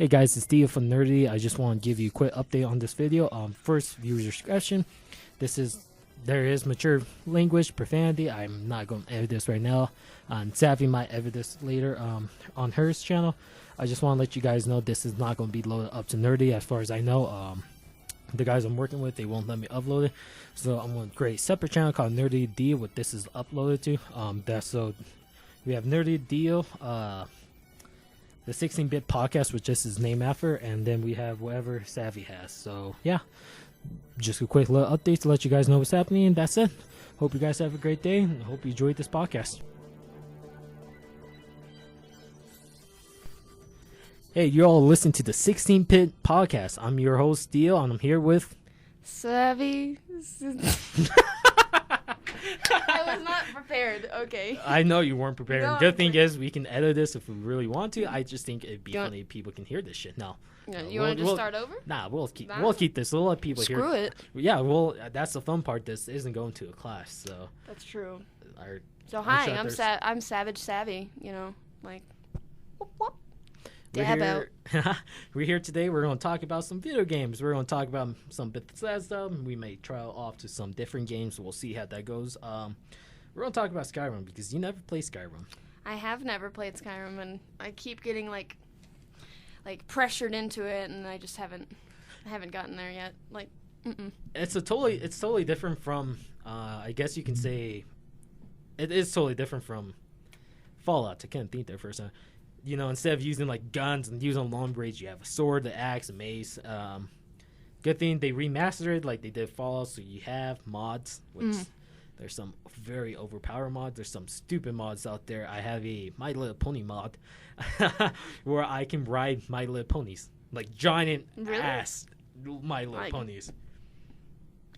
Hey guys, it's Theo from Nerdy. I just want to give you a quick update on this video. First, viewer discretion. There is mature language, profanity. I'm not going to edit this right now. Savvy might edit this later on her channel. I just want to let you guys know this is not going to be loaded up to Nerdy as far as I know. The guys I'm working with, they won't let me upload it. So I'm going to create a separate channel called Nerdy Deal, what this is uploaded to. So we have Nerdy Deal, the 16-bit podcast, which just is named after, and then we have whatever Savvy has. So yeah, just a quick little update to let you guys know what's happening, and that's it. Hope you guys have a great day, and hope you enjoyed this podcast. Hey, you're all listening to the 16-bit podcast. I'm your host, Theo, and I'm here with Savvy. I was not prepared. Okay. I know you weren't prepared. No, Good thing is we can edit this if we really want to. I just think it'd be Don't- funny if people can hear this shit. No. You want to just start over? Nah, we'll keep this. We'll let people hear. Screw it. Yeah, well, that's the fun part. This isn't going to a class, so. That's true. Our So hi, instructors- I'm Savage Savvy. You know, like. Whoop, whoop. We're Dab out. here, we're here today. We're going to talk about some video games. We're going to talk about some Bethesda. We may trial off to some different games. We'll see how that goes. We're going to talk about Skyrim because you never play Skyrim. I have never played Skyrim, and I keep getting like pressured into it, and I haven't gotten there yet. Like, It's totally different from. I guess you can say, it is totally different from Fallout. I can't think there for a second. You know, instead of using like guns and using long range, you have a sword, the axe, a mace. Good thing they remastered it like they did Fallout, so you have mods. Which there's some very overpowered mods. There's some stupid mods out there. I have a My Little Pony mod where I can ride My Little Ponies, like giant Really? ass My Little Like- Ponies.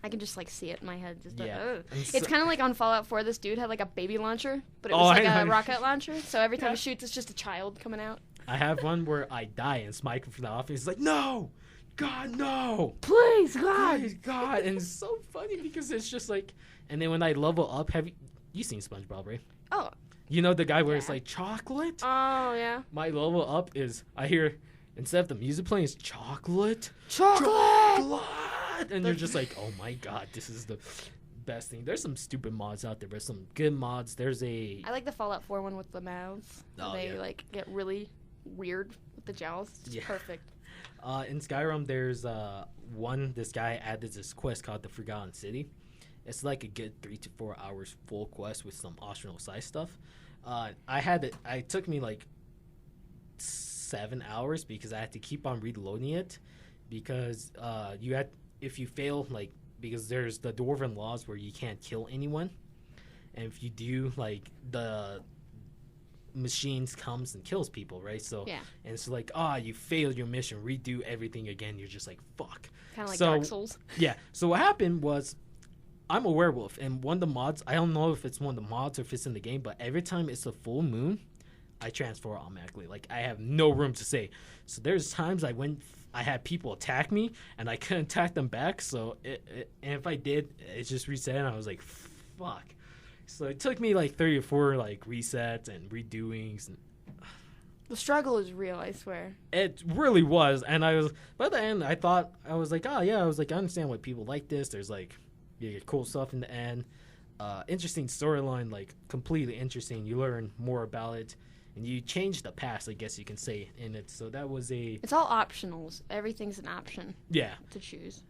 I can just like see it in my head. Just Yeah. ugh. And It's so- kind of like on Fallout 4. This dude had like a baby launcher, but it Oh, was like I a know. rocket launcher. So every time Yeah. he shoots, it's just a child coming out. I have one where I die and Smike from the office is like, no, God, no. Please, Please, God. And it's so funny because it's just like, and then when I level up, have you seen SpongeBob, right? Oh. You know the guy where it's Yeah. like chocolate? Oh yeah. My level up is, I hear, instead of the music playing, it's chocolate. Chocolate. And you're just like, oh my God, this is the best thing. There's some stupid mods out there, but some good mods. There's a, I like the Fallout 4 one with the mouths. Oh, They yeah. like get really weird with the jowls. It's Yeah. perfect. in Skyrim, there's this guy added this quest called the Forgotten City. It's like a good 3 to 4 hours full quest with some optional side stuff. It took me like 7 hours because I had to keep on reloading it because if you fail, like, because there's the Dwarven laws where you can't kill anyone, and if you do, like, the machines comes and kills people, right? So Yeah. and it's like, you failed your mission, redo everything again. You're just like, fuck. Kind of like So- Dark Souls. Yeah. So what happened was, I'm a werewolf, and one of the mods, I don't know if it's one of the mods or if it's in the game, but every time it's a full moon, I transfer automatically. Like, I have no room to say. So there's times I had people attack me, and I couldn't attack them back. So and if I did, it just reset, and I was like, fuck. So it took me like 3 or 4 like resets and redoings, and The struggle is real, I swear. it really was. And by the end, I understand why people like this. There's like, you get cool stuff in the end. Interesting storyline, like completely interesting. You learn more about it, and you change the past, I guess you can say, in it. So that was It's all optionals. Everything's an option to choose.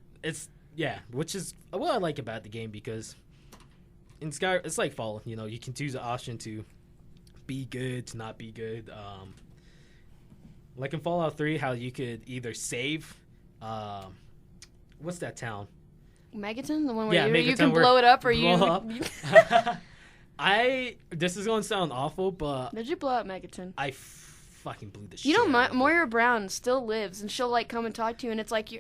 which is what I like about the game, because in Sky, it's like Fallout. You know, you can choose the option to be good, to not be good. Like in Fallout 3, how you could either save, what's that town? Megaton, the one where you Megaton, can where blow it up, or blow you. up. This is going to sound awful, but Did you blow up Megaton? I fucking blew the shit. You know, out of it. Moira Brown still lives, and she'll like come and talk to you, and it's like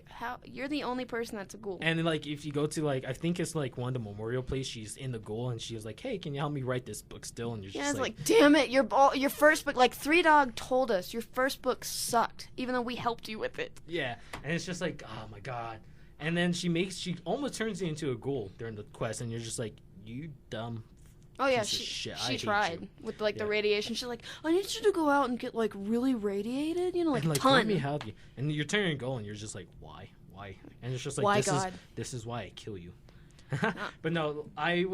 you're the only person that's a ghoul. And then, like, if you go to, like, I think it's like one of the memorial place, she's in the goal, and she was like, "Hey, can you help me write this book still?" And you're Yeah, just it's like, damn it, your first book, like Three Dog told us, your first book sucked, even though we helped you with it. yeah. And it's just like, oh my God. And then she almost turns you into a ghoul during the quest, and you're just like, you dumb Oh yeah, piece of shit. I she hate tried you. with like the Yeah. radiation. She's like, I need you to go out and get like really radiated, you know, like And, a let ton. me help you. And you're turning and going. You're just like, why? And it's just like, Why this God? this is why I kill you. But no, I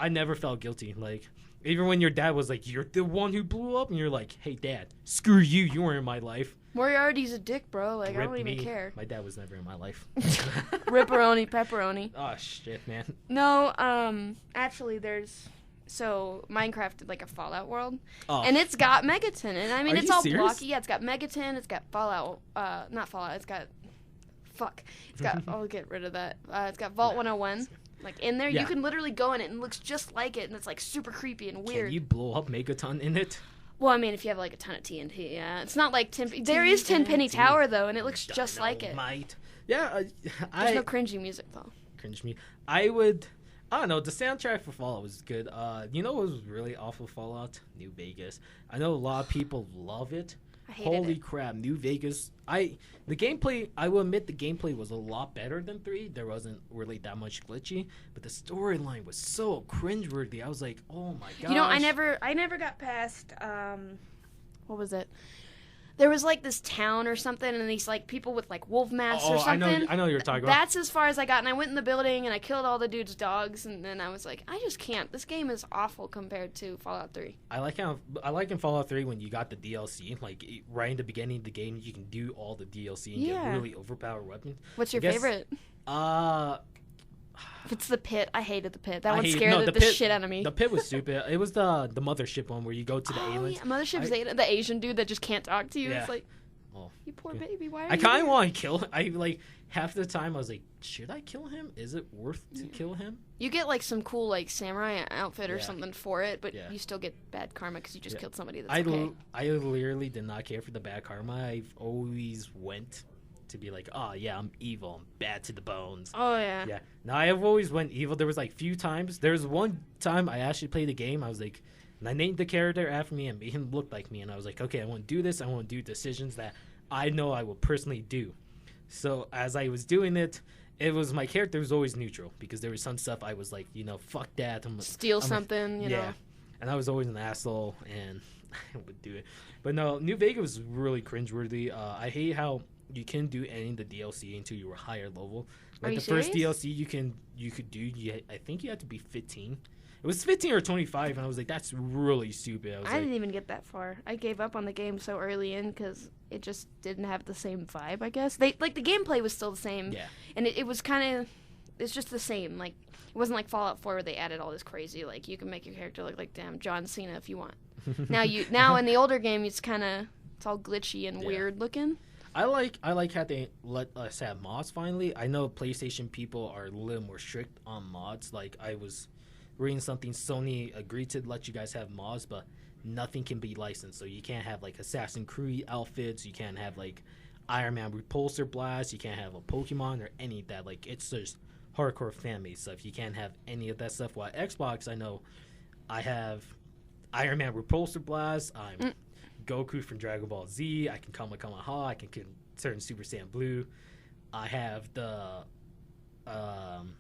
never felt guilty. Like, even when your dad was like, you're the one who blew up, and you're like, hey dad, screw you, you weren't in my life. Moriarty's a dick, bro. Like I Rip don't even me. care. My dad was never in my life. Ripperoni, pepperoni. Oh shit, man. No, actually, so Minecraft did like a Fallout world, Oh, and it's got Megaton, and I mean Are it's you all serious? blocky. Yeah, it's got Megaton, it's got Fallout, not Fallout, it's got I'll get rid of that. It's got Vault 101. Like in there, Yeah. you can literally go in it and it looks just like it, and it's like super creepy and weird. can you blow up Megaton in it? Well, I mean, if you have like a ton of TNT, yeah, it's not like there is Tenpenny TNT. Tower though, and it looks just like it. Dynamite. Yeah, There's no cringy music though. cringe me. I don't know. The soundtrack for Fallout was good. You know what was really awful Fallout? New Vegas. I know a lot of people love it. I hated Holy it. crap, New Vegas. The gameplay, I will admit the gameplay was a lot better than 3. There wasn't really that much glitchy, but the storyline was so cringeworthy. I was like, oh my gosh. You know, I never got past what was it? There was like this town or something, and these like people with like wolf masks or I something. know what you're talking about. That's as far as I got, and I went in the building and I killed all the dudes' dogs, and then I was like, I just can't. This game is awful compared to Fallout 3. I like in Fallout 3 when you got the DLC, like right in the beginning of the game, you can do all the DLC and Yeah. get really overpowered weapons. What's your guess- favorite? If it's the pit, I hated the pit. That one scared the shit out of me. The pit was stupid. It was the mothership one where you go to the aliens. Yeah, Mothership Zeta, the Asian dude that just can't talk to you. Yeah. It's like, Oh, you poor okay. baby, why are I you kind here? of want to kill him. I like half the time I was like, should I kill him? Is it worth to kill him? You get like some cool like samurai outfit or Yeah. something for it, but Yeah. you still get bad karma because you just Yeah. killed somebody that's I okay. literally did not care for the bad karma. I've always went to be like, oh yeah, I'm evil, I'm bad to the bones. Oh yeah. Yeah. No, I have always went evil. There was like few times. There was one time I actually played the game. I was like, and I named the character after me and made him look like me. And I was like, okay, I want to do this. I want to do decisions that I know I will personally do. So as I was doing it, it was my character was always neutral because there was some stuff I was like, fuck that. Steal something, you know. And I was always an asshole and I would do it. But no, New Vegas was really cringeworthy. I hate how you can do any of the DLC until you were higher level. Like Are you the first serious? DLC you could do, I think you had to be 15. It was 15 or 25, and I was like, that's really stupid. I was I like, didn't even get that far. I gave up on the game so early in because it just didn't have the same vibe. I guess the gameplay was still the same, yeah. and it was kind of it's just the same. Like it wasn't like Fallout 4 where they added all this crazy. Like you can make your character look like damn John Cena if you want. now in the older game it's all glitchy and Yeah. weird looking. I like how they let us have mods finally. I know PlayStation people are a little more strict on mods. Like I was reading something, Sony agreed to let you guys have mods, but nothing can be licensed. So you can't have like Assassin's Creed outfits, you can't have like Iron Man repulsor blast, you can't have a Pokemon or any of that. Like it's just hardcore fan made stuff. You can't have any of that stuff. While Xbox, I know I have Iron Man repulsor blast, I'm Goku from Dragon Ball Z, I can Kamehameha, I can turn Super Saiyan Blue. I have the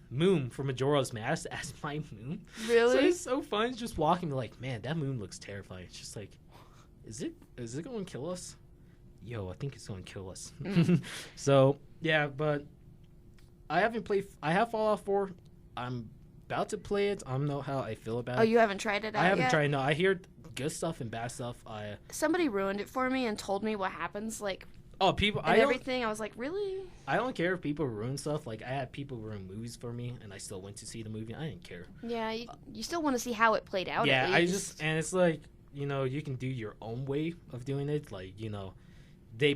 Moon from Majora's Mask as my Moon. Really? So it's so fun just walking like, man, that moon looks terrifying. It's just like, is it going to kill us? Yo, I think it's going to kill us. So, yeah, but I have Fallout 4. I'm about to play it. I don't know how I feel about Oh, it. you haven't tried it out I haven't yet? tried. No, I hear good stuff and bad stuff. Somebody ruined it for me and told me what happens, like, People. and everything. I was like, really? I don't care if people ruin stuff. Like I had people ruin movies for me, and I still went to see the movie. I didn't care. Yeah, you still want to see how it played out. Yeah, at least. and it's like you can do your own way of doing it. Like they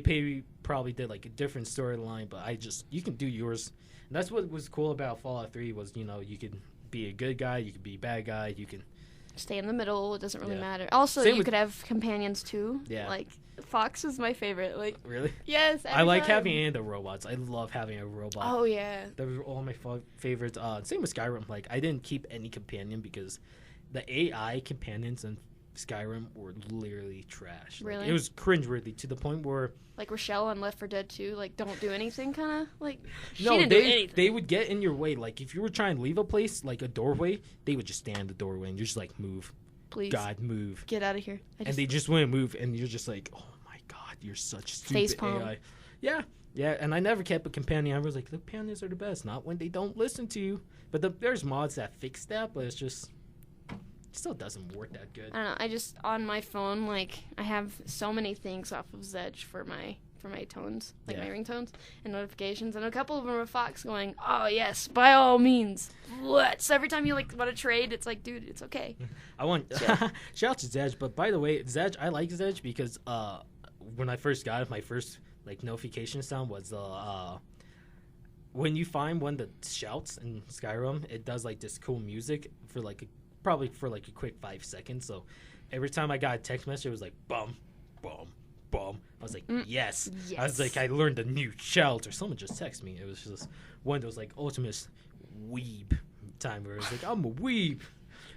probably did like a different storyline, but you can do yours. And that's what was cool about Fallout 3 was you could be a good guy, you could be a bad guy, you can. Stay in the middle. It doesn't really Yeah. matter. Also, Same you with- could have companions too. Yeah. Like Fox is my favorite. Like Really? yes, I like every time. having any of the robots. I love having a robot. Oh yeah. Those were all my favorites. Same with Skyrim. Like I didn't keep any companion because the AI companions in Skyrim were literally trash. Like, Really? it was cringeworthy to the point where Like Rochelle on Left 4 Dead 2, like don't do anything, kind of like. She no, didn't do anything. they would get in your way. Like if you were trying to leave a place, like a doorway, they would just stand in the doorway and you're just like, move, Please God, move, get out of here. and they just wouldn't move, and you're just like, oh my God, you're such stupid Facepalm. AI. Yeah, and I never kept a companion. I was like, the companions are the best, not when they don't listen to you. But there's mods that fix that, but it's just. It still doesn't work that good. I don't know. I just on my phone, like I have so many things off of Zedge for my tones, like my ringtones and notifications, and a couple of them are Fox going, "Oh yes, by all means, let's." Every time you like want to trade, it's like, dude, it's okay. I want shout out to Zedge, but by the way, Zedge, I like Zedge because when I first got it, my first like notification sound was when you find one that shouts in Skyrim, it does like this cool music for like probably for like a quick 5 seconds. So every time I got a text message, it was like bum, bum, bum. I was like, yes. I was like, I learned a new shout, or someone just texted me. It was just one of those like ultimate weeb time where it was like, I'm a weeb,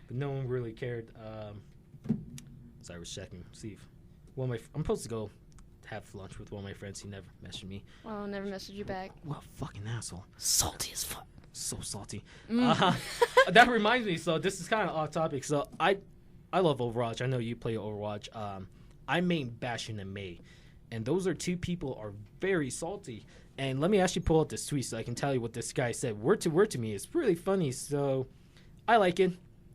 but no one really cared. So I was checking, see if I'm supposed to go have lunch with one of my friends. He never messaged me. Well, never messaged you back. What a fucking asshole. Salty as fuck. So salty. That reminds me. So this is kind of off topic. So I love Overwatch. I know you play Overwatch. I main Bastion and Mei, and those are two people are very salty. And let me actually pull out this tweet so I can tell you what this guy said word to me. It's really funny. So I like it.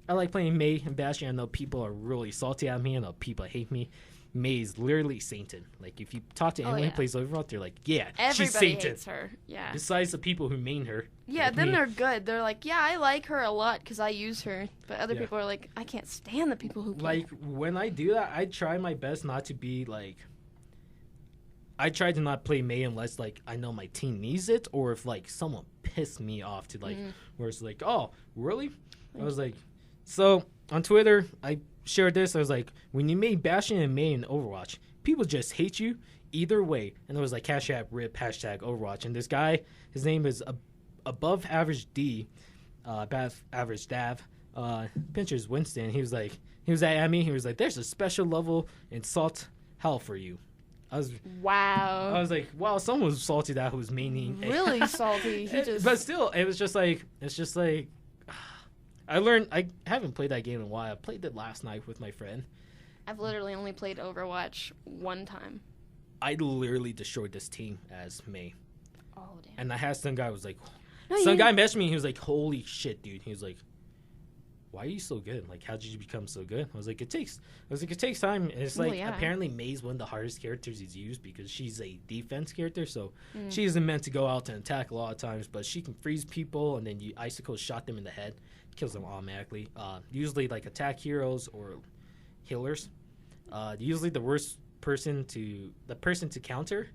I like playing Mei and Bastion. I know people are really salty at me. I know people hate me. Mei is literally Satan. Like if you talk to anyone who plays Overwatch, they're like, yeah, she's Satan. Everybody hates her. Yeah. Besides the people who main her. Yeah, like then me. they're good. They're like, yeah, I like her a lot because I use her. But other Yeah. people are like, I can't stand the people who play. Like when I do that, I try my best not to be like. I try to not play Mei unless like I know my team needs it, or if like someone pissed me off to like where it's like, oh really? I was like, so on Twitter I shared this. I was like, when you made Bastion and Mei in Overwatch, people just hate you either way. And it was like #RIP Overwatch. And this guy, his name is Above Average D, above average Dav. Pinter's Winston. He was at me. He was like, there's a special level in salt hell for you. I was like, wow, someone was salty that was meaning Really salty. But still, it's just like I haven't played that game in a while. I played it last night with my friend. I've literally only played Overwatch one time. I literally destroyed this team as Mei. Oh damn. And I had some guy was like, No, some guy messaged me. He was like, holy shit, dude. He was like, why are you so good? Like, how did you become so good? I was like, it takes time. And it's like, apparently Mei's one of the hardest characters he's used because she's a defense character. So she isn't meant to go out and attack a lot of times, but she can freeze people and then you icicle shot them in the head, kills them automatically. Usually like attack heroes or healers. Usually the person to counter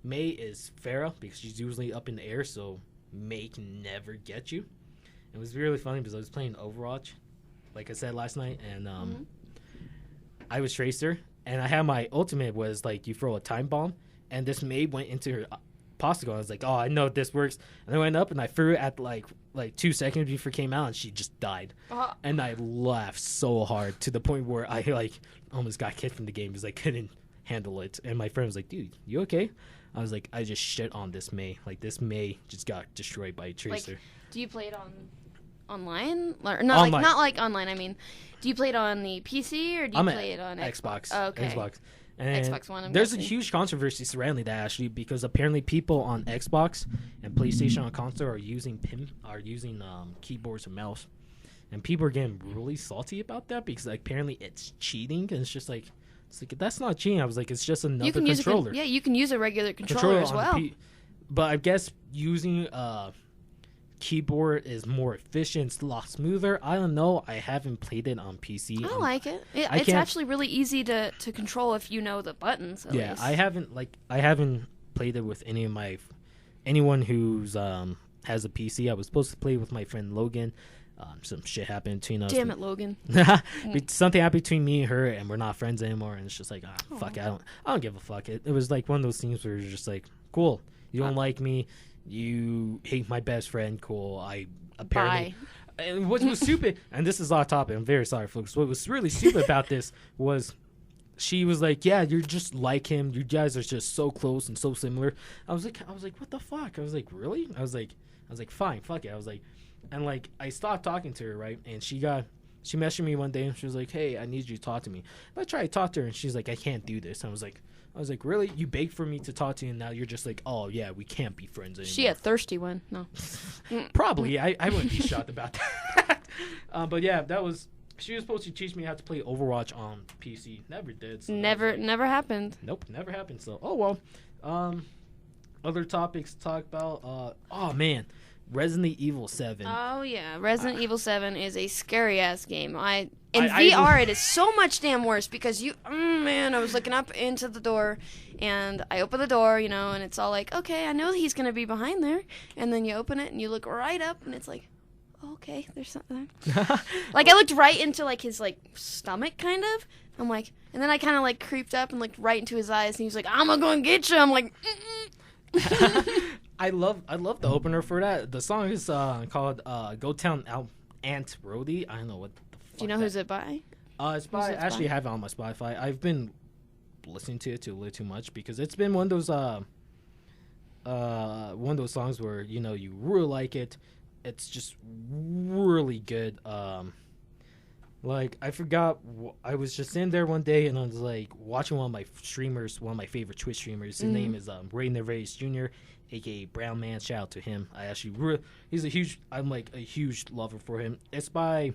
Mei is Pharah because she's usually up in the air, so Mei can never get you. It was really funny because I was playing Overwatch, like I said last night, and I was Tracer, and I had my ultimate was like you throw a time bomb, and this Mei went into her Posticle. I was like, oh, I know this works, and I went up and I threw it at like 2 seconds before it came out, and she just died, and I laughed so hard to the point where I like almost got kicked from the game because I couldn't handle it, and my friend was like, dude, you okay? I was like, I just shit on this Mei. Like this Mei just got destroyed by a Tracer. Like, do you play it online? Or not online. Not like online. I mean, do you play it on the PC or do you play it on Xbox? Oh, okay. Xbox. And Xbox One. There's a huge controversy surrounding that actually because apparently people on Xbox and PlayStation on console are using keyboards and mouse, and people are getting really salty about that because like, apparently it's cheating, and it's just like. It's like, that's not cheating. I was like, it's just another controller. You can use a regular controller as well. But I guess using keyboard is more efficient, it's a lot smoother. I don't know. I haven't played it on PC. I like it. It's actually really easy to control if you know the buttons. At least. I haven't played it with anyone who's has a PC. I was supposed to play with my friend Logan. Some shit happened between us. Damn it, Logan. Something happened between me and her, and we're not friends anymore. And it's just like, fuck it. I don't give a fuck. It was like one of those things where you're just like, cool. You don't like me. You hate my best friend. Cool. I apparently. Bye. And what was stupid, and this is off topic, I'm very sorry, folks. What was really stupid about this was she was like, "Yeah, you're just like him. You guys are just so close and so similar." I was like, "What the fuck?" I was like, "Really?" I was like, "Fine, fuck it." I was like, and like I stopped talking to her, right? And she messaged me one day and she was like, "Hey, I need you to talk to me." And I tried to talk to her and she's like, "I can't do this." And I was like, "Really? You begged for me to talk to you and now you're just like, oh yeah, we can't be friends anymore." She a thirsty one. No. Probably. I wouldn't be shocked about that. But yeah, she was supposed to teach me how to play Overwatch on PC. Never did. So Never happened. Nope, never happened. So, oh well. Other topics to talk about. Oh man, Resident Evil 7. Oh yeah, Resident Evil 7 is a scary ass game. In VR it is so much damn worse because I was looking up into the door and I open the door, and it's all like, okay, I know he's gonna be behind there, and then you open it and you look right up and it's like, okay, there's something. Like I looked right into like his like stomach kind of. I'm like, and then I kind of like creeped up and looked right into his eyes and he was like, "I'm gonna go and get you." I'm like, I love the opener for that. The song is called "Go Town Aunt Rhody." I don't know what the fuck. Do you know who's it by? It's by. I actually have it on my Spotify. I've been listening to it a little too much because it's been one of those songs where you really like it. It's just really good. Like I forgot, I was just in there one day and I was like watching one of my favorite Twitch streamers. His name is Ray Nervais Jr., aka Brown Man. Shout out to him. I'm like a huge lover for him. It's by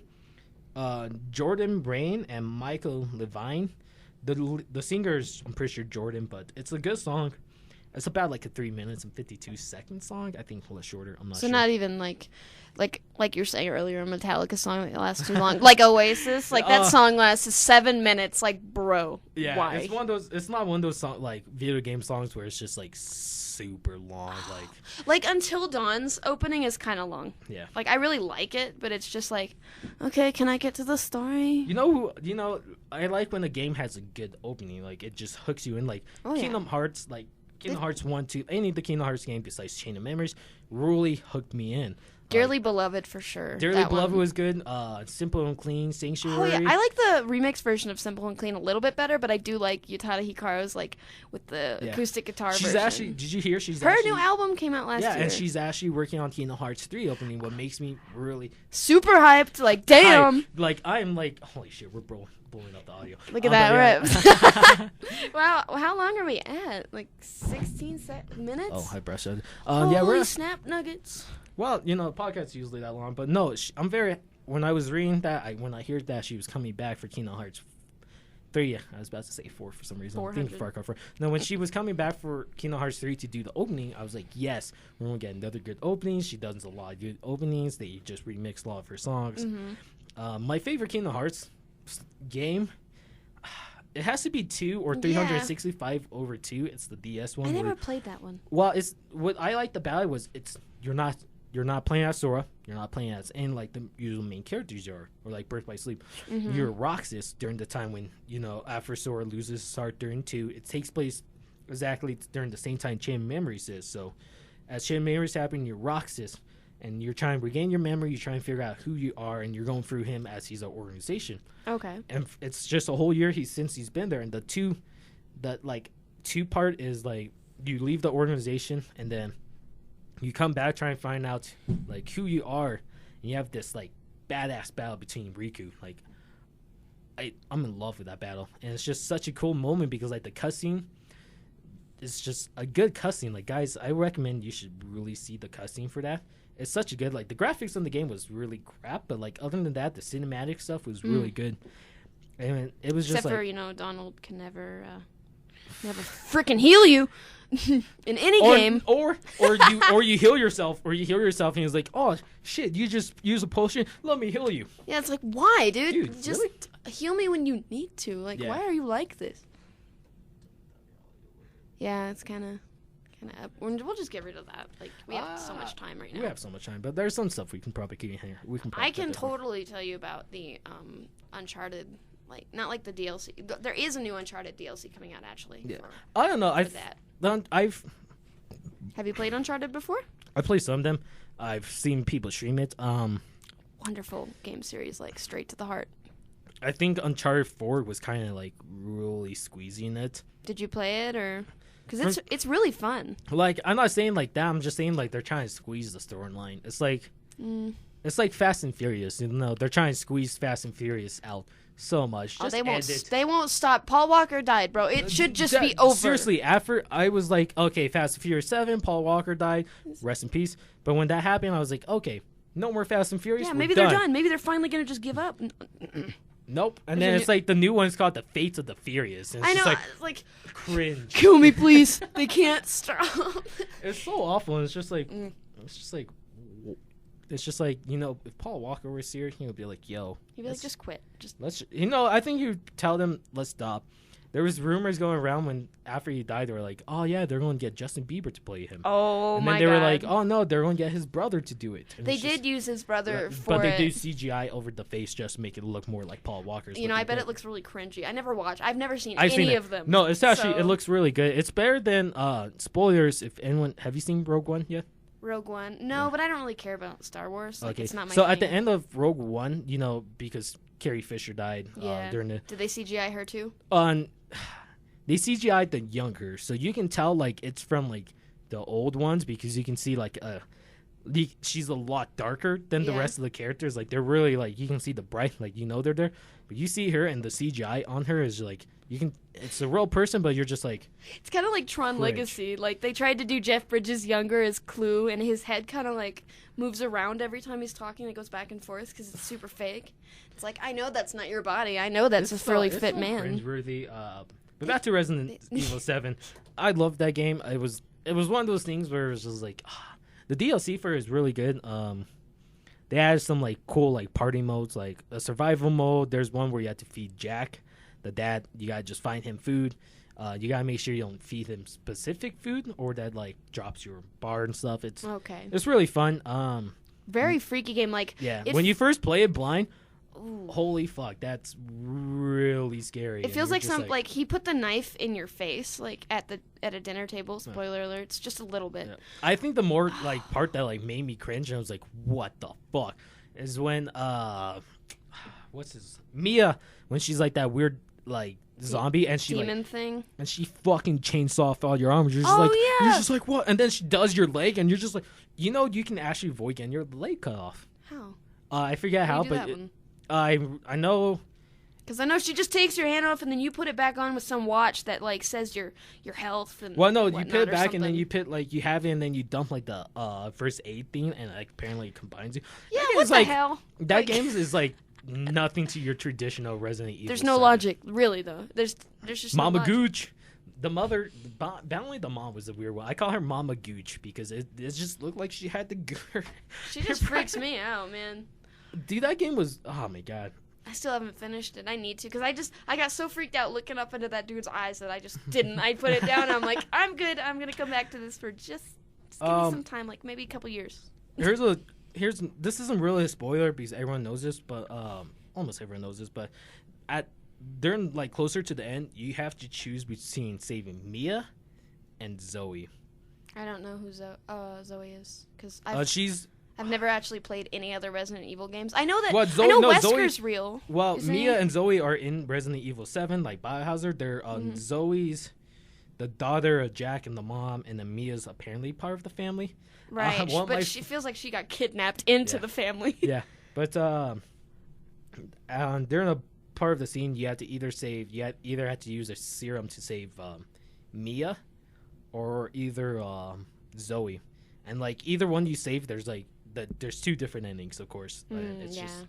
Jordan Brain and Michael Levine. The singer's, I'm pretty sure, Jordan, but it's a good song. It's about like a 3 minutes and 52 second song. I think a little shorter. I'm not sure. So not even like you're saying earlier, a Metallica song that lasts too long. Like Oasis, like that song lasts 7 minutes. Like, bro, yeah, why? It's one of those. It's not one of those like video game songs where it's just like super long. Like Until Dawn's opening is kind of long. Yeah. Like I really like it, but it's just like, okay, can I get to the story? I like when a game has a good opening. Like it just hooks you in. Like Kingdom Hearts, like. Kingdom Hearts 1, 2, any of the Kingdom Hearts game besides Chain of Memories really hooked me in. Dearly Beloved for sure. Dearly Beloved was good. Simple and Clean, Sanctuary. Oh yeah, I like the remix version of Simple and Clean a little bit better, but I do like Utada Hikaru's like with the acoustic guitar version. Actually, did you hear? Her new album came out last year. Yeah, and she's actually working on Kingdom Hearts 3 opening. What makes me really super hyped? Like damn. Like I'm like, holy shit, we're blowing up the audio. Look at that rip. Wow, how long are we at? Like 16 minutes? Oh, hi, brush. Holy snap nuggets. Well, the podcast's usually that long, but no, I'm very. When I was reading that, when I heard that she was coming back for Kingdom Hearts 3, I was about to say 4 for some reason. I'm thinking Far Cry 4. No, when she was coming back for Kingdom Hearts 3 to do the opening, I was like, yes, we're gonna get another good opening. She does a lot of good openings. They just remix a lot of her songs. Mm-hmm. My favorite Kingdom Hearts game. It has to be 2 or 365 over 2. It's the DS one. I never played that one. Well, it's what I liked about it was you're not playing as Sora. You're not playing as any like the usual main characters you are, or like Birth by Sleep. Mm-hmm. You're Roxas during the time when after Sora loses his heart during 2. It takes place exactly during the same time Chain of Memories is. So, as Chain of Memories happen, you're Roxas, and you're trying to regain your memory. You're trying to figure out who you are, and you're going through him as he's an organization. Okay. And it's just a whole year since he's been there. And the two part is like you leave the organization and then you come back trying to find out like who you are. And you have this like badass battle between Riku. Like I'm in love with that battle, and it's just such a cool moment because like the cutscene is just a good cutscene. Like guys, I recommend you should really see the cutscene for that. It's such a good, like, the graphics in the game was really crap, but, like, other than that, the cinematic stuff was really good. And it was just, except for, Donald can never freaking heal you in any game. Or you heal yourself, and he's like, oh, shit, you just use a potion? Let me heal you. Yeah, it's like, why, dude? Just really? Heal me when you need to. Like, why are you like this? Yeah, it's kind of... We'll just get rid of that. Like we have so much time right now. We have so much time, but there's some stuff we can probably keep in here. I can totally tell you about the Uncharted, like not like the DLC. There is a new Uncharted DLC coming out actually. Yeah, I don't know. Have you played Uncharted before? I played some of them. I've seen people stream it. wonderful game series, like straight to the heart. I think Uncharted 4 was kind of like really squeezing it. Did you play it or? Because it's really fun. Like, I'm not saying like that. I'm just saying like they're trying to squeeze the storyline. It's like it's like Fast and Furious. You know, they're trying to squeeze Fast and Furious out so much. Just they won't. end it. They won't stop. Paul Walker died, bro. It should just be over. Seriously, after I was like, okay, Fast and Furious 7, Paul Walker died, rest in peace. But when that happened, I was like, okay, no more Fast and Furious. Yeah, we're maybe done. they're done. Maybe they're finally gonna just give up. Nope. And then it's like the new one's called The Fates of the Furious. And it's I know. just Like, cringe. kill me, please. They can't stop. It's so awful. And it's just like, you know, if Paul Walker was here, he would be like, yo. He'd be like, just quit. Just let's, you know, I think you tell them, let's stop. There was rumors going around when after he died, they were like, oh yeah, they're going to get Justin Bieber to play him. Oh and my then they God. were like, oh no, they're going to get his brother to do it. And They it's did just, use his brother for but they it. do CGI over the face just to make it look more like Paul Walker's. You know, I bet it looks really cringy. I never watched. I've never seen any of them. No, it's actually, so- it looks really good. It's better than, spoilers, if anyone, have you seen Rogue One yet? Rogue One. No, but I don't really care about Star Wars. Like, Okay, it's not my so thing. at the end of Rogue One, you know, because Carrie Fisher died Yeah. during the, Did they CGI her too? they CGI'd the younger, so you can tell like it's from like the old ones because you can see like she's a lot darker than the Yeah. rest of the characters. Like they're really like you can see the bright, like you know they're there, but you see her and the CGI on her is like you can. It's a real person, but you're just like It's kind of like Tron Cringe. Legacy. Like they tried to do Jeff Bridges younger as Clue, and his head kind of like moves around every time he's talking. It goes back and forth because it's super fake. It's like, I know that's not your body. I know that's a fairly fit man. Cringeworthy. But back to Resident Evil 7. I loved that game. It was one of those things where it was just like the DLC for it is really good. They added some like cool like party modes, like a survival mode. There's one where you have to feed Jack, the dad. You gotta just find him food. You gotta make sure you don't feed him specific food or that like drops your bar and stuff. It's really fun. Very freaky game. Like Yeah, if- when you first play it blind, Ooh. holy fuck, that's really scary. It And feels you're like just some like he put the knife in your face like at a dinner table. Spoiler alert. It's just a little bit. Yeah. I think the more like part that like made me cringe and I was like, what the fuck, is when Mia, when she's like that weird like zombie and she Demon like thing. and she fucking chainsaw off all your arms. You're just Oh, like yeah. you're just like what? And then she does your leg and you're just like, you know, you can actually avoid getting your leg cut off. How? I forget how, do but that one? I know. Because I know she just takes your hand off and then you put it back on with some watch that like says your health and Well, no, you whatnot put it or back and then something. you put like you have it and then you dump like the first aid thing and like apparently it combines you. Yeah, That what game's the like, hell? That Like- game is like nothing to your traditional Resident Evil. There's no 7. logic, really though. There's just Mama no logic. Gooch, the mother, only the mom was a weird one. I call her Mama Gooch because it just looked like she had the gooch. She just freaks me out, man. Dude, that game was, oh my god. I still haven't finished it. I need to because I got so freaked out looking up into that dude's eyes that I just didn't. I put it down. And I'm like, I'm good. I'm gonna come back to this for just give me some time, like maybe a couple years. This isn't really a spoiler because everyone knows this, but almost everyone knows this, but during like closer to the end, you have to choose between saving Mia and Zoe. I don't know who Zoe is because I've never actually played any other Resident Evil games. I know that I know Wesker's real. Well, isn't Mia he? and Zoe are in Resident Evil 7, like Biohazard. They're Zoe's the daughter of Jack and the mom, and then Mia's apparently part of the family. Right, but she feels like she got kidnapped into the family. Yeah, but during a part of the scene, you have to either have to use a serum to save Mia, or either Zoe, and like either one you save, there's two different endings, of course. It's just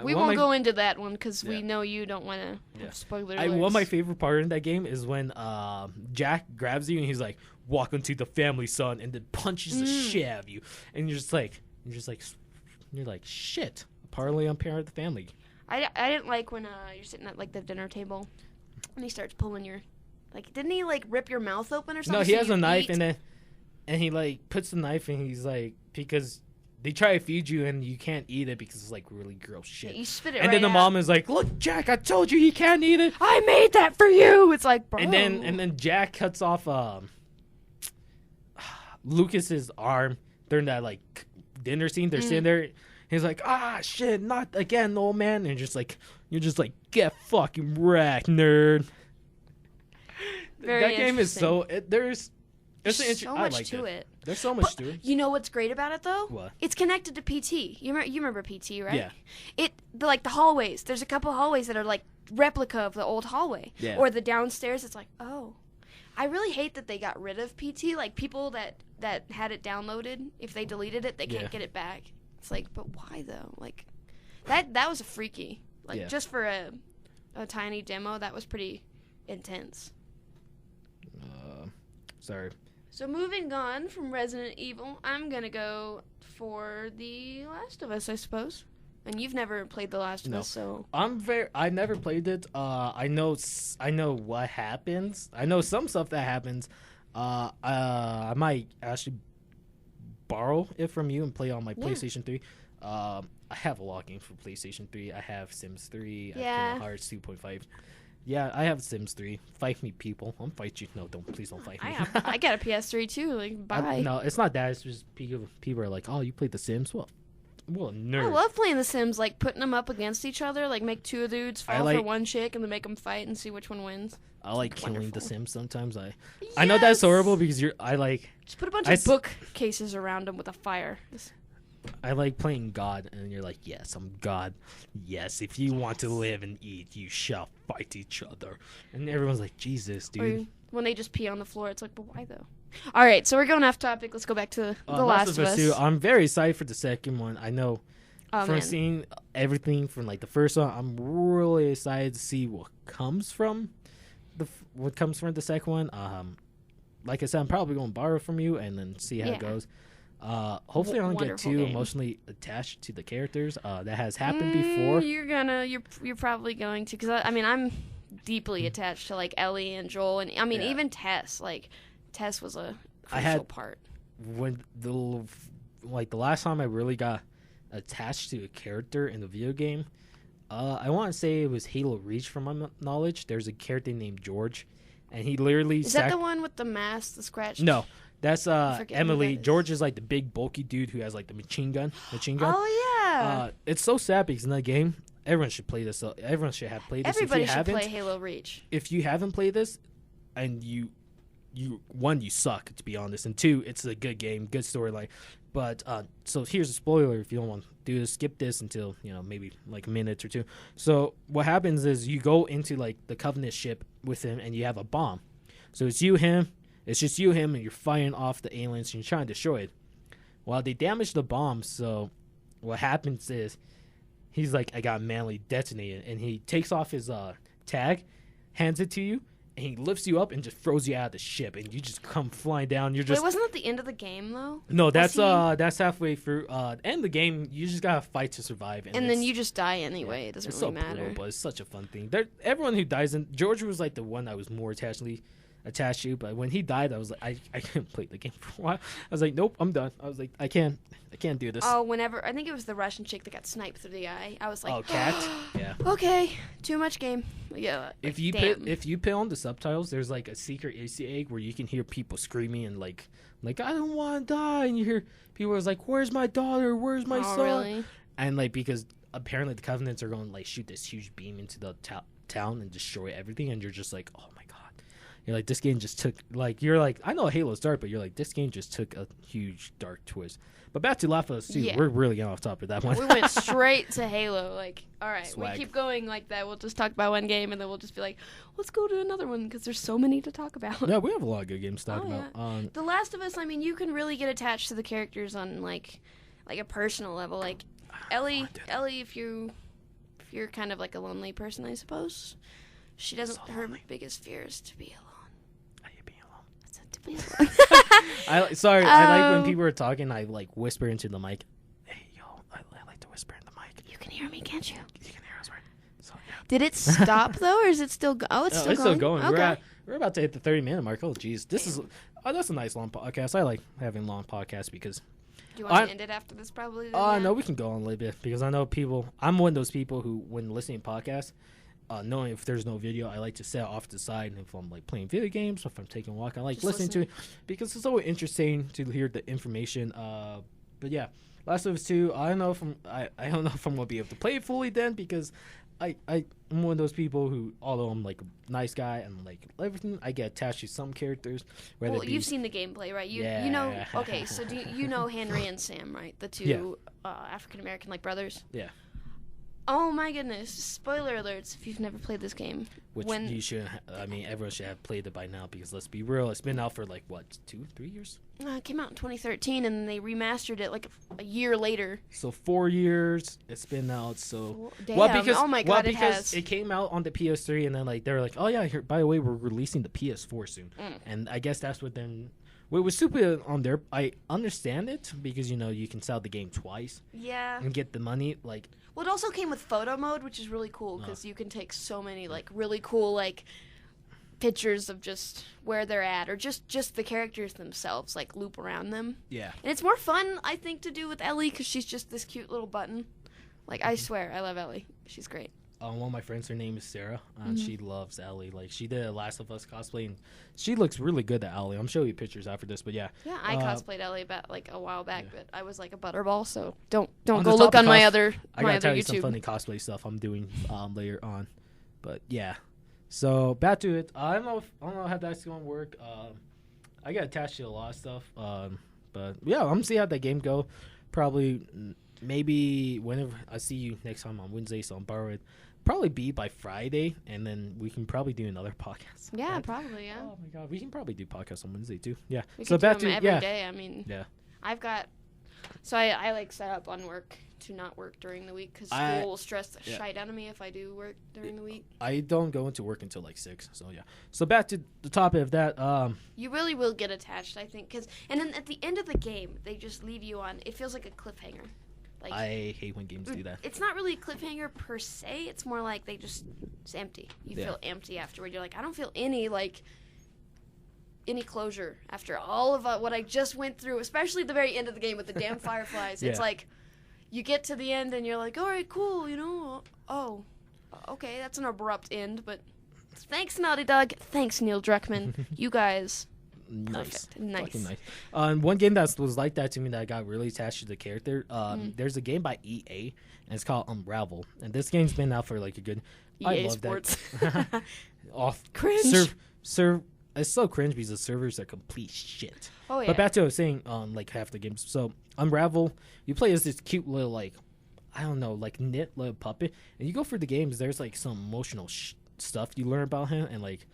We won't go into that one because we know you don't want to have spoiler alerts. One of my favorite part in that game is when Jack grabs you and he's like, "Welcome to the family, son," and then punches the shit out of you, and you're like, shit. Apparently, I'm part of the family. I didn't like when you're sitting at like the dinner table and he starts pulling your like. Didn't he like rip your mouth open or something? No, he so has you a knife eat? and he like puts the knife and he's like, because they try to feed you and you can't eat it because it's like really gross shit. You spit it And right then the out. mom is like, "Look, Jack, I told you he can't eat it." I made that for you. It's like, bro. And then Jack cuts off Lucas's arm during that like dinner scene. They're sitting there, He's like, shit, not again, old man. And you're just like, get fucking wrecked, nerd. Very That game is interesting. there's so I much liked to it. it. There's so much to it. You know what's great about it though? What? It's connected to PT. You remember PT, right? Yeah. Like the hallways. There's a couple hallways that are like replica of the old hallway. Yeah. Or the downstairs. It's like, oh, I really hate that they got rid of PT. Like people that had it downloaded, if they deleted it, they can't get it back. It's like, but why though? Like that was a freaky. Like just for a tiny demo, that was pretty intense. Sorry. So moving on from Resident Evil, I'm gonna go for The Last of Us, I suppose. And you've never played The Last of Us, so I never played it. I know what happens. I know some stuff that happens. I might actually borrow it from you and play on my PlayStation 3. I have a lot of games for PlayStation 3. I have Sims 3. I have Kingdom Hearts 2.5. Yeah, I have Sims 3. Fight me, people. I'll fight you. No, please don't fight me. I got a PS3 too. Like, bye. No, it's not that. It's just people are like, oh, you played The Sims? Well, nerd. I love playing The Sims, like putting them up against each other, like make two dudes fall for one chick and then make them fight and see which one wins. I like killing The Sims sometimes. I know that's horrible because just put a bunch of bookcases around them with a fire. I like playing God, and you're like, yes, I'm God. Yes, if you want to live and eat, you shall fight each other. And everyone's like, Jesus, dude. Or when they just pee on the floor, it's like, but why though? All right, so we're going off topic. Let's go back to The Last of Us. Too. I'm very excited for the second one. I know seeing everything from like the first one, I'm really excited to see what comes from the second one. Like I said, I'm probably going to borrow from you and then see how it goes. Hopefully I don't get too emotionally attached to the characters. That has happened before. You're probably going to, because I'm deeply attached to like Ellie and Joel, and even Tess. Like Tess was a crucial part. When the last time I really got attached to a character in the video game, I want to say it was Halo Reach. From my knowledge, there's a character named George, and he literally is that the one with the mask, the scratch? No. That's Emily. George is like the big bulky dude who has like the machine gun. Oh yeah. It's so sad because in that game, everyone should play this. Everyone should have played this. Everybody should play Halo Reach. If you haven't played this, and you suck, to be honest, and two, it's a good game, good storyline. But so here's a spoiler: if you don't want to do this, skip this until maybe like a minute or two. So what happens is you go into like the Covenant ship with him, and you have a bomb. So it's him. It's just him, and you're firing off the aliens, and you're trying to destroy it. Well, they damage the bomb, so what happens is he's like, I got manually detonated, and he takes off his tag, hands it to you, and he lifts you up and just throws you out of the ship, and you just come flying down. Wait, wasn't that the end of the game, though? No, that's halfway through. End of the game, you just gotta fight to survive. And then you just die anyway. Yeah, it doesn't really matter. Brutal, but it's such a fun thing. Everyone who dies George was like the one that was more attached to, but when he died, I was like, I couldn't play the game for a while. I was like, nope, I'm done. I was like, I can't do this. Oh, I think it was the Russian chick that got sniped through the eye. I was like, oh, Cat. Yeah. Okay, too much game. Yeah. If you put on the subtitles, there's like a secret Easter egg where you can hear people screaming and like I don't want to die, and you hear people was like, where's my daughter? Where's my son? Really? And like because apparently the Covenants are going to like shoot this huge beam into the town and destroy everything, and you're just like, oh my god. You're like, this game just took, like, you're like, I know Halo's dark, but you're like, this game just took a huge dark twist. But back to Last of Us 2, we're really getting off topic of that one. We went straight to Halo. Like, all right, Swag. We keep going like that. We'll just talk about one game, and then we'll just be like, let's go to another one, because there's so many to talk about. Yeah, we have a lot of good games to talk about. Yeah. The Last of Us, you can really get attached to the characters on, like a personal level. Like, Ellie, if you're kind of like a lonely person, I suppose, she doesn't, her biggest fear is to be alone. I like when people are talking, I like whisper into the mic. Hey, yo, I like to whisper in the mic. You can hear me, can't you? You can hear us, right? So, yeah. Did it stop though, or is it still? It's still going. Okay. We're about to hit the 30-minute mark. Oh, geez, that's a nice long podcast. I like having long podcasts because. Do you want to end it after this? Probably. No, we can go on a little bit because I know people. I'm one of those people who, when listening to podcasts. Knowing if there's no video, I like to set off to the side. And if I'm like playing video games, or if I'm taking a walk, I like listening to it because it's so interesting to hear the information. But yeah, Last of Us 2, I don't know if I'm gonna be able to play it fully then, because I'm one of those people who, although I'm like a nice guy and like everything, I get attached to some characters. Well, you've seen the gameplay, right? You know. Okay, so do you know Henry and Sam, right? The two African American like brothers. Yeah. Oh my goodness! Spoiler alerts if you've never played this game. Which you should. I mean, everyone should have played it by now, because let's be real, it's been out for like what, 2-3 years. It came out in 2013, and they remastered it like a year later. So 4 years it's been out. So damn! Oh my god! It has. It came out on the PS3, and then like they were like, oh yeah, here, by the way, we're releasing the PS4 soon, and I guess that's what then. What was stupid on there, I understand it, because you can sell the game twice. Yeah. And get the money like. Well, it also came with photo mode, which is really cool, because you can take so many like really cool like pictures of just where they're at, or just the characters themselves, like loop around them. Yeah. And it's more fun, I think, to do with Ellie, because she's just this cute little button. Like, I swear, I love Ellie. She's great. One of my friends, her name is Sarah. She loves Ellie. Like, she did a Last of Us cosplay, and she looks really good at Ellie. I'm showing you pictures after this, but yeah. Yeah, I cosplayed Ellie about like a while back, but I was like a butterball, so don't go look on my other I gotta tell YouTube. you some funny cosplay stuff I'm doing later on, but yeah. So back to it. I don't know how that's gonna work. I got attached to a lot of stuff, but yeah, I'm gonna see how that game go. Probably, maybe whenever I see you next time on Wednesday, so I'm borrowed. Probably be by Friday, and then we can probably do another podcast. Yeah, right? Probably. Yeah. Oh my god, we can probably do podcasts on Wednesday too. Yeah. We so could back do them to every day. I mean, yeah. I've got. So I like set up on work to not work during the week, because school will stress the shite out of me if I do work during the week. I don't go into work until like 6, so yeah. So back to the topic of that. You really will get attached, I think, and then at the end of the game, they just leave you on. It feels like a cliffhanger. Like, I hate when games do that. It's not really a cliffhanger per se. It's more like it's empty. You feel empty afterward. You're like, I don't feel any closure after all of what I just went through, especially at the very end of the game with the damn fireflies. It's like you get to the end and you're like, all right, cool, oh, okay, that's an abrupt end, but thanks, Naughty Dog. Thanks, Neil Druckmann. You guys. Nice. Nice. One game that was like that to me that I got really attached to the character. There's a game by EA, and it's called Unravel. And this game's been out for like a good. EA I love Sports. That. Cringe. It's so cringe because the servers are complete shit. Oh yeah. But back to what I was saying on like half the games. So Unravel, you play as this cute little like, I don't know, like knit little puppet, and you go through the games. There's like some emotional stuff you learn about him, and like.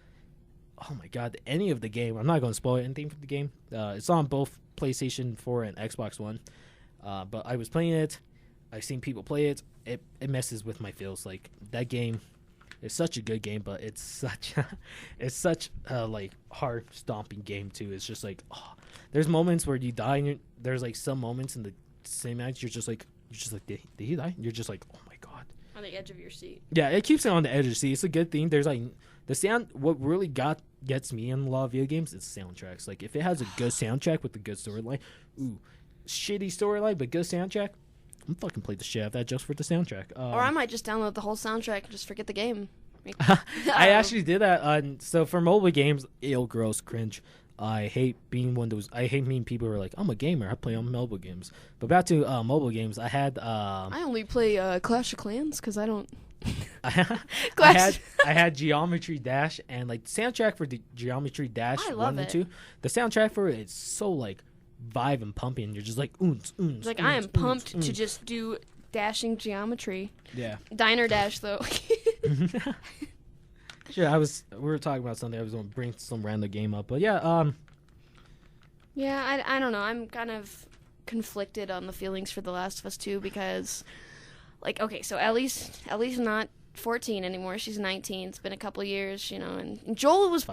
Oh my god, any of the game. I'm not going to spoil anything from the game. It's on both PlayStation 4 and Xbox One. But I was playing it. I've seen people play it. It messes with my feels. Like, that game is such a good game, but it's such a like hard stomping game too. It's just like, there's moments where you die, and there's like some moments in the same match you're just like, did he die? You're just like, oh my god. On the edge of your seat. Yeah, it keeps it on the edge of the seat. It's a good thing. There's like the sound. What really gets me in a lot of video games is soundtracks. Like if it has a good soundtrack with a good storyline, shitty storyline but good soundtrack, I'm fucking play the shit out of that just for the soundtrack. Or I might just download the whole soundtrack and just forget the game. I actually did that. So for mobile games, gross, cringe. I hate being one of those. I hate meeting people who are like, I'm a gamer. I play on mobile games. But back to mobile games, I had. I only play Clash of Clans because I don't. I had Geometry Dash, and like soundtrack for the Geometry Dash 1 and 2. The soundtrack for it is so like vibe and pumping. You're just like like I am pumped to just do dashing geometry. Yeah. Diner Dash though. Sure, we were talking about something. I was going to bring some random game up, but yeah. Yeah, I don't know. I'm kind of conflicted on the feelings for The Last of Us 2 because, like, okay, so Ellie's not 14 anymore. She's 19. It's been a couple years, and Joel was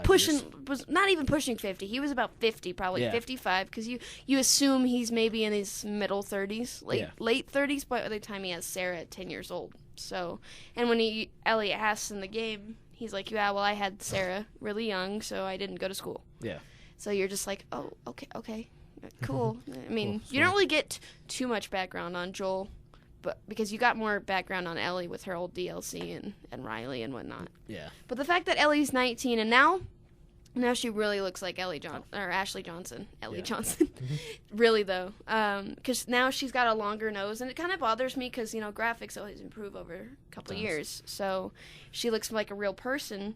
was not even pushing 50. He was about 50, probably 55, because you assume he's maybe in his middle 30s, late 30s by the time he has Sarah at 10 years old. So, and when Ellie asks in the game, he's like, yeah, well, I had Sarah really young, so I didn't go to school. Yeah. So you're just like, oh, okay, cool. I mean, you don't really get too much background on Joel, but because you got more background on Ellie with her old DLC and Riley and whatnot. Yeah. But the fact that Ellie's 19 and now Now she really looks like Ashley Johnson. Ellie Yeah. Johnson. Really, though. Because now she's got a longer nose, and it kind of bothers me because, graphics always improve over a couple of years. So she looks like a real person,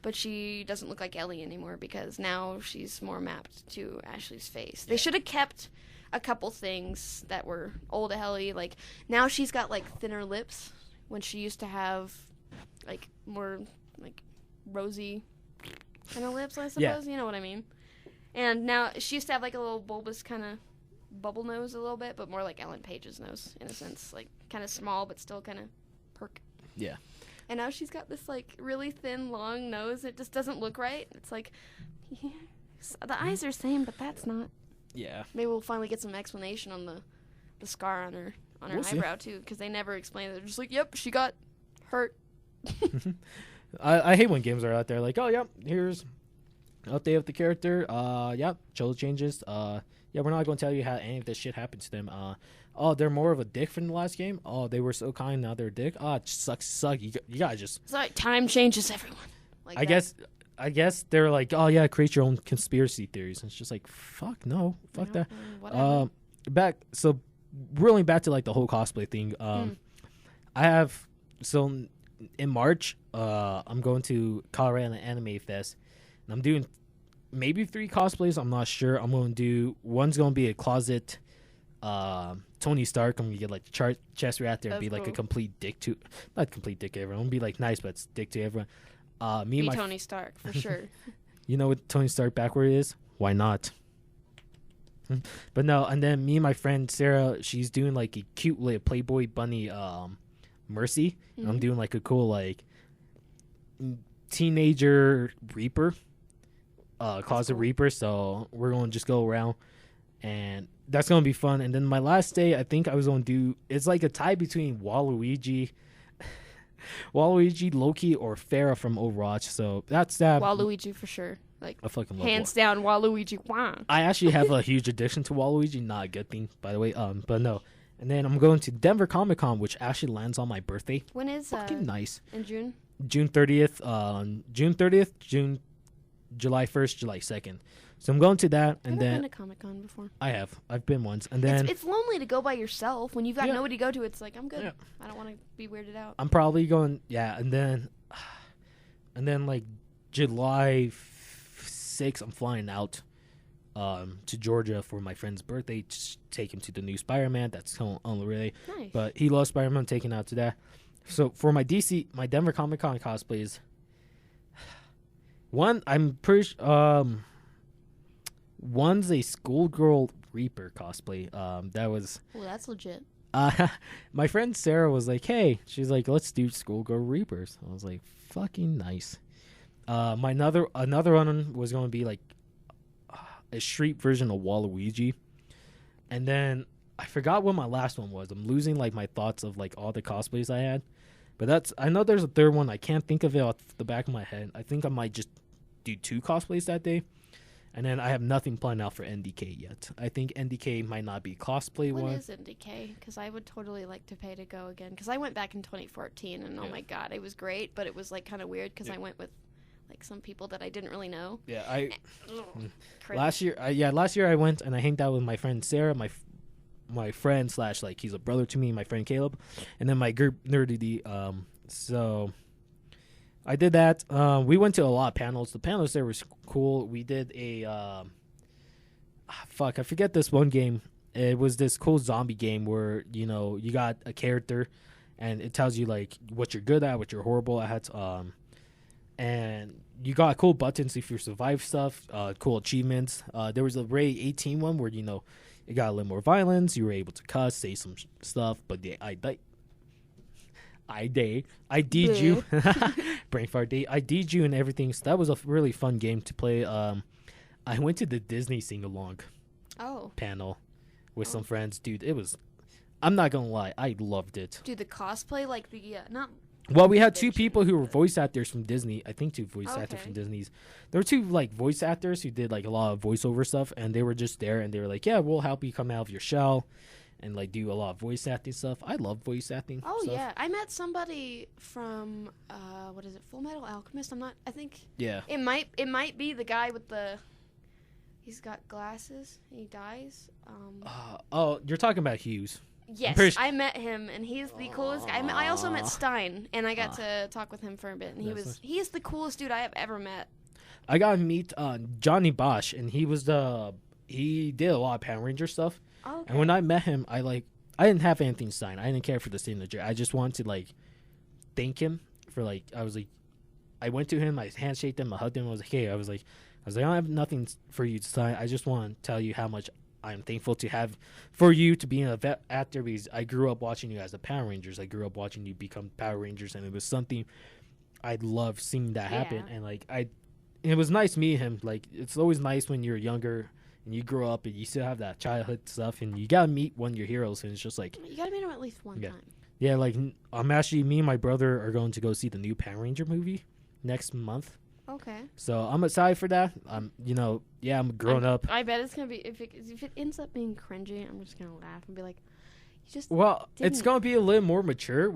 but she doesn't look like Ellie anymore because now she's more mapped to Ashley's face. They should have kept a couple things that were old Ellie. Like, now she's got, like, thinner lips when she used to have, like, more, like, rosy kind of lips, I suppose. Yeah. You know what I mean? And now she used to have like a little bulbous kind of bubble nose a little bit, but more like Ellen Page's nose in a sense, like kind of small but still kind of perk. Yeah. And now she's got this like really thin, long nose. It just doesn't look right. It's like the eyes are same, but that's not. Yeah. Maybe we'll finally get some explanation on the scar on her We'll see. eyebrow too, because they never explain it. They're just like, yep, she got hurt. I hate when games are out there like, oh, yep, here's update of the character. Yep, show changes. Yeah, we're not going to tell you how any of this shit happened to them. Oh, they're more of a dick from the last game. Oh, they were so kind, now they're a dick. Oh, it sucks. You gotta just. It's like time changes everyone. Like I guess they're like, oh yeah, create your own conspiracy theories. And it's just like, fuck no, fuck that. Whatever. Rolling back to like the whole cosplay thing. I have in March, I'm going to Colorado Anime Fest, and I'm doing maybe 3 cosplays. I'm not sure. I'm going to do one's going to be a closet Tony Stark. I'm going to get like the chest reactor and be like a complete dick to, not complete dick to everyone. I'm going to be like nice, but it's dick to everyone. Me and my Tony Stark for sure. You know what Tony Stark backward is? Why not? But no, and then me and my friend Sarah, she's doing like a cute like Playboy bunny Mercy. And I'm doing like a cool like teenager Reaper, closet Reaper. So we're going to just go around, and that's going to be fun. And then my last day, I think I was going to do, it's like a tie between Waluigi, Loki, or Pharah from Overwatch. So that's that. Waluigi for sure. Like, I fucking love hands down, Waluigi. Wow. I actually have a huge addiction to Waluigi. Not a good thing, by the way. But no. And then I'm going to Denver Comic Con, which actually lands on my birthday. When is fucking nice? In June? June 30th. July 1st, July 2nd. So I'm going to that, and I've then been to Comic Con before. I have. I've been once, and then It's lonely to go by yourself when you've got Yeah. nobody to go to. It's like, I'm good. Yeah. I don't want to be weirded out. I'm probably going. Yeah, and then like July 6th, I'm flying out to Georgia for my friend's birthday to take him to the new Spider-Man. That's only really, Nice. but he loves Spider-Man. I'm taking out to that. So for my Denver Comic Con cosplays, I'm pretty one's a schoolgirl Reaper cosplay. That was Well, that's legit. my friend Sarah was like, hey, she's like, let's do schoolgirl Reapers. I was like, fucking nice. My another one was going to be like a street version of Waluigi, and then I forgot what my last one was. I'm losing like my thoughts of like all the cosplays I had, but I know there's a third one. I can't think of it off the back of my head. I think I might just do 2 cosplays that day, and then I have nothing planned out for NDK yet. I think NDK might not be cosplay When one. is NDK? Because I would totally like to pay to go again. Because I went back in 2014, and oh my god, it was great, but it was like kind of weird because I went with like some people that I didn't really know. Yeah, Cringe. last year I went and I hanged out with my friend Sarah, my friend / like he's a brother to me, my friend Caleb, and then my group Nerdity. So I did that. We went to a lot of panels. The panels there was cool. We did a I forget this one game. It was this cool zombie game where you got a character, and it tells you like what you're good at, what you're horrible at. And you got cool buttons if you survive stuff, cool achievements. There was a Ray 18 one where, it got a little more violence. You were able to cuss, say some stuff, but I did you. Brain fart day. I did you and everything. So that was a really fun game to play. I went to the Disney sing-along panel with some friends. Dude, I'm not going to lie, I loved it. Dude, the cosplay, like the, not... Well, we had 2 people who were voice actors from Disney. I think 2 voice actors Okay. from Disney's. There were 2 like voice actors who did like a lot of voiceover stuff, and they were just there, and they were like, "Yeah, we'll help you come out of your shell." and like do a lot of voice acting stuff. I love voice acting. Oh stuff. yeah, I met somebody from what is it, Full Metal Alchemist? I think Yeah. it might be the guy with the. He's got glasses. And he dies. Oh, you're talking about Hughes. Yes, I met him, and he's the coolest guy. I also met Stein, and I got to talk with him for a bit, and he is the coolest dude I have ever met. I got to meet Johnny Bosch, and he did a lot of Power Ranger stuff. Oh, okay. And when I met him, I didn't have anything signed. I didn't care for the signature. I just wanted to like thank him for I went to him, I handshaked him, I hugged him. I was like, hey, I was like, I don't have nothing for you to sign. I just want to tell you how much I'm thankful to have for you to be an actor, because I grew up watching you as the Power Rangers. I grew up watching you become Power Rangers, and it was something I loved seeing that happen. And it was nice meeting him. Like, it's always nice when you're younger and you grow up and you still have that childhood stuff, and you gotta meet one of your heroes, and it's just like you gotta meet him at least one time. Yeah, like I'm actually, me and my brother are going to go see the new Power Ranger movie next month. Okay. So I'm excited for that. I'm grown up. I bet it's gonna be, if it ends up being cringy, I'm just gonna laugh and be like, you just. Well, it's gonna be a little more mature.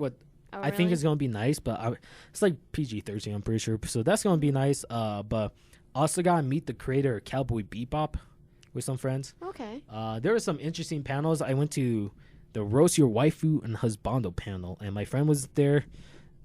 I think really? it's gonna be nice, but it's like PG-13, I'm pretty sure. So that's gonna be nice. But also gotta meet the creator of Cowboy Bebop with some friends. Okay. There were some interesting panels. I went to the Roast Your Waifu and Husbando panel, and my friend was there.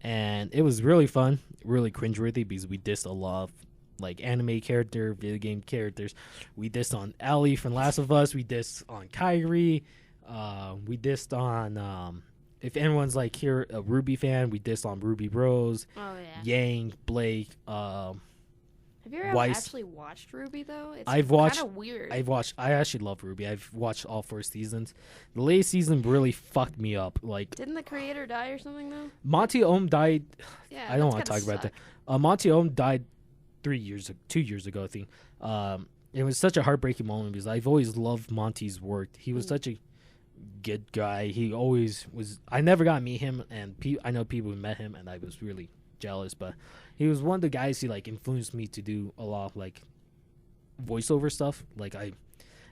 And it was really fun, really cringeworthy, because we dissed a lot of like anime character, video game characters. We dissed on Ellie from Last of Us. We dissed on Kyrie. We dissed on if anyone's like here a Ruby fan, we dissed on Ruby Rose. Oh yeah. Yang, Blake. Have you ever Weiss. actually watched Ruby though? It's I've watched. Kind of weird. I actually love Ruby. I've watched all 4 seasons. The latest season really fucked me up. Like, didn't the creator die or something though? Monty Ohm died. Yeah. I don't want to talk about that. Monty Ohm died 2 years ago, I think. It was such a heartbreaking moment, because I've always loved Monty's work. He was such a good guy. He always was. I never got to meet him, and I know people who met him, and I was really jealous. But he was one of the guys who like influenced me to do a lot of like voiceover stuff. And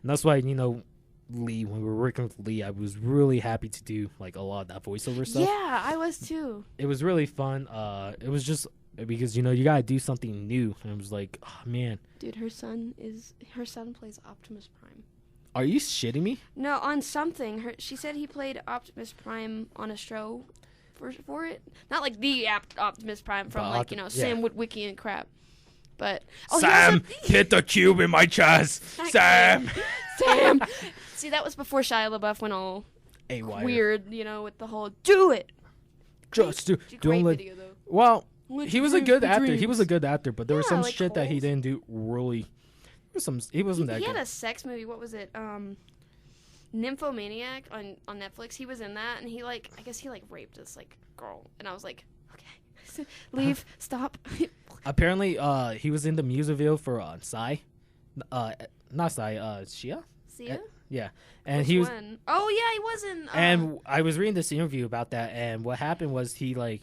that's why, Lee, when we were working with Lee, I was really happy to do like a lot of that voiceover stuff. Yeah, I was too. It was really fun. It was just because you gotta do something new, and I was like, oh man, dude, her son plays Optimus Prime. Are you shitting me? No, on something. She said he played Optimus Prime on a show for it. Not like the Optimus Prime from Sam Witwicky and crap. But Sam, hit the cube in my chest. Sam. Sam. See, that was before Shia LaBeouf went all weird, with the whole do it. Just do. Great video though. Well, he was a good actor. He was a good actor, but there was some shit that he Holes. didn't do really. He wasn't that good. He good. had a sex movie. What was it? Nymphomaniac on Netflix. He was in that, and I guess he raped this girl, and I was like, okay, leave, stop. Apparently, he was in the music video for Psy, not Psy, Shia. Sia? Yeah, and Which he was. one? Oh yeah, he was in. And I was reading this interview about that, and what happened was he put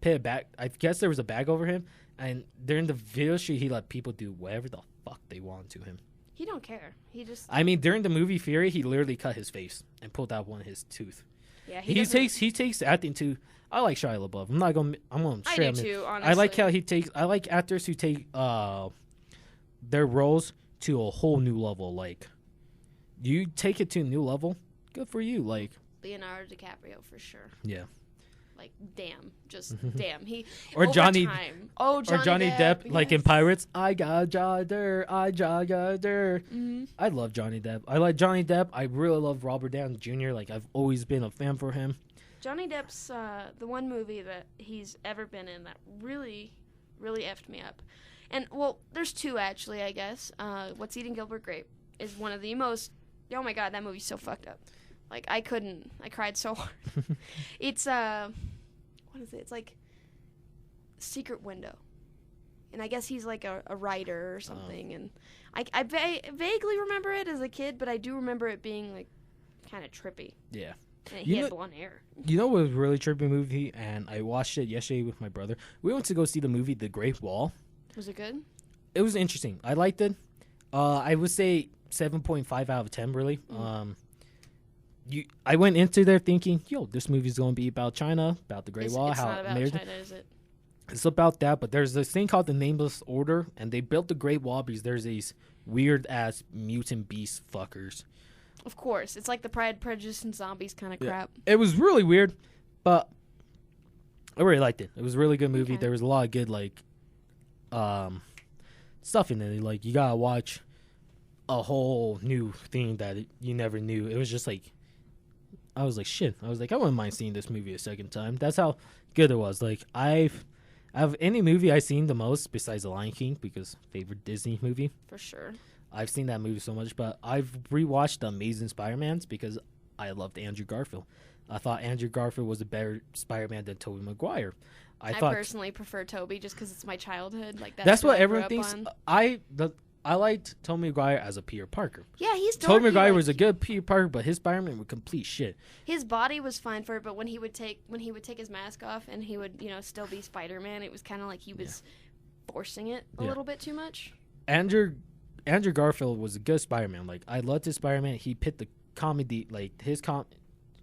a bag. I guess there was a bag over him, and during the video shoot, he let people do whatever the fuck they want to him. He don't care. He just. I mean, during the movie Fury, he literally cut his face and pulled out one of his tooth. Yeah, he takes acting too. I like Shia LaBeouf. I'm gonna I do too. Honestly, I like how he takes. I like actors who take their roles to a whole new level. Like, you take it to a new level. Good for you. Like Leonardo DiCaprio for sure. Yeah. Like, damn, just damn. Or Johnny Depp, yes. Like in Pirates. I got Jodder, I got Jodder. Mm-hmm. I love Johnny Depp. I like Johnny Depp. I really love Robert Downey Jr. Like, I've always been a fan for him. Johnny Depp's the one movie that he's ever been in that really, really effed me up. And, well, there's 2, actually, I guess. What's Eating Gilbert Grape is one of the most... Oh, my God, that movie's so fucked up. Like, I couldn't. I cried so hard. It's, what is it? It's like Secret Window. And I guess he's like a writer or something. And I vaguely remember it as a kid, but I do remember it being, like, kind of trippy. Yeah. And he had blonde hair. You know what was a really trippy movie? And I watched it yesterday with my brother. We went to go see the movie The Great Wall. Was it good? It was interesting. I liked it. I would say 7.5 out of 10, really. I went into there thinking, yo, this movie's going to be about China, about the Great Wall. It's not about China, is it? It's about that, but there's this thing called the Nameless Order, and they built the Great Wall because there's these weird-ass mutant beast fuckers. Of course. It's like the Pride, Prejudice, and Zombies kind of crap. It was really weird, but I really liked it. It was a really good movie. Okay. There was a lot of good, like, stuff in it. Like, you gotta watch a whole new thing that you never knew. It was just like, I was like, shit. I was like, I wouldn't mind seeing this movie a second time. That's how good it was. Like, I've any movie I've seen the most besides The Lion King, because favorite Disney movie. For sure. I've seen that movie so much, but I've rewatched The Amazing Spider-Mans because I loved Andrew Garfield. I thought Andrew Garfield was a better Spider-Man than Tobey Maguire. I thought personally prefer Tobey just because it's my childhood. Like that's what what I grew everyone up thinks. on. I liked Tobey Maguire as a Peter Parker. Yeah, he's dorky. Tobey Maguire like, was a good Peter Parker, but his Spider-Man was complete shit. His body was fine for it, but when he would take his mask off and he would still be Spider-Man, it was kind of like he was forcing it a little bit too much. Andrew Garfield was a good Spider-Man. Like, I loved his Spider-Man. He picked the comedy, like his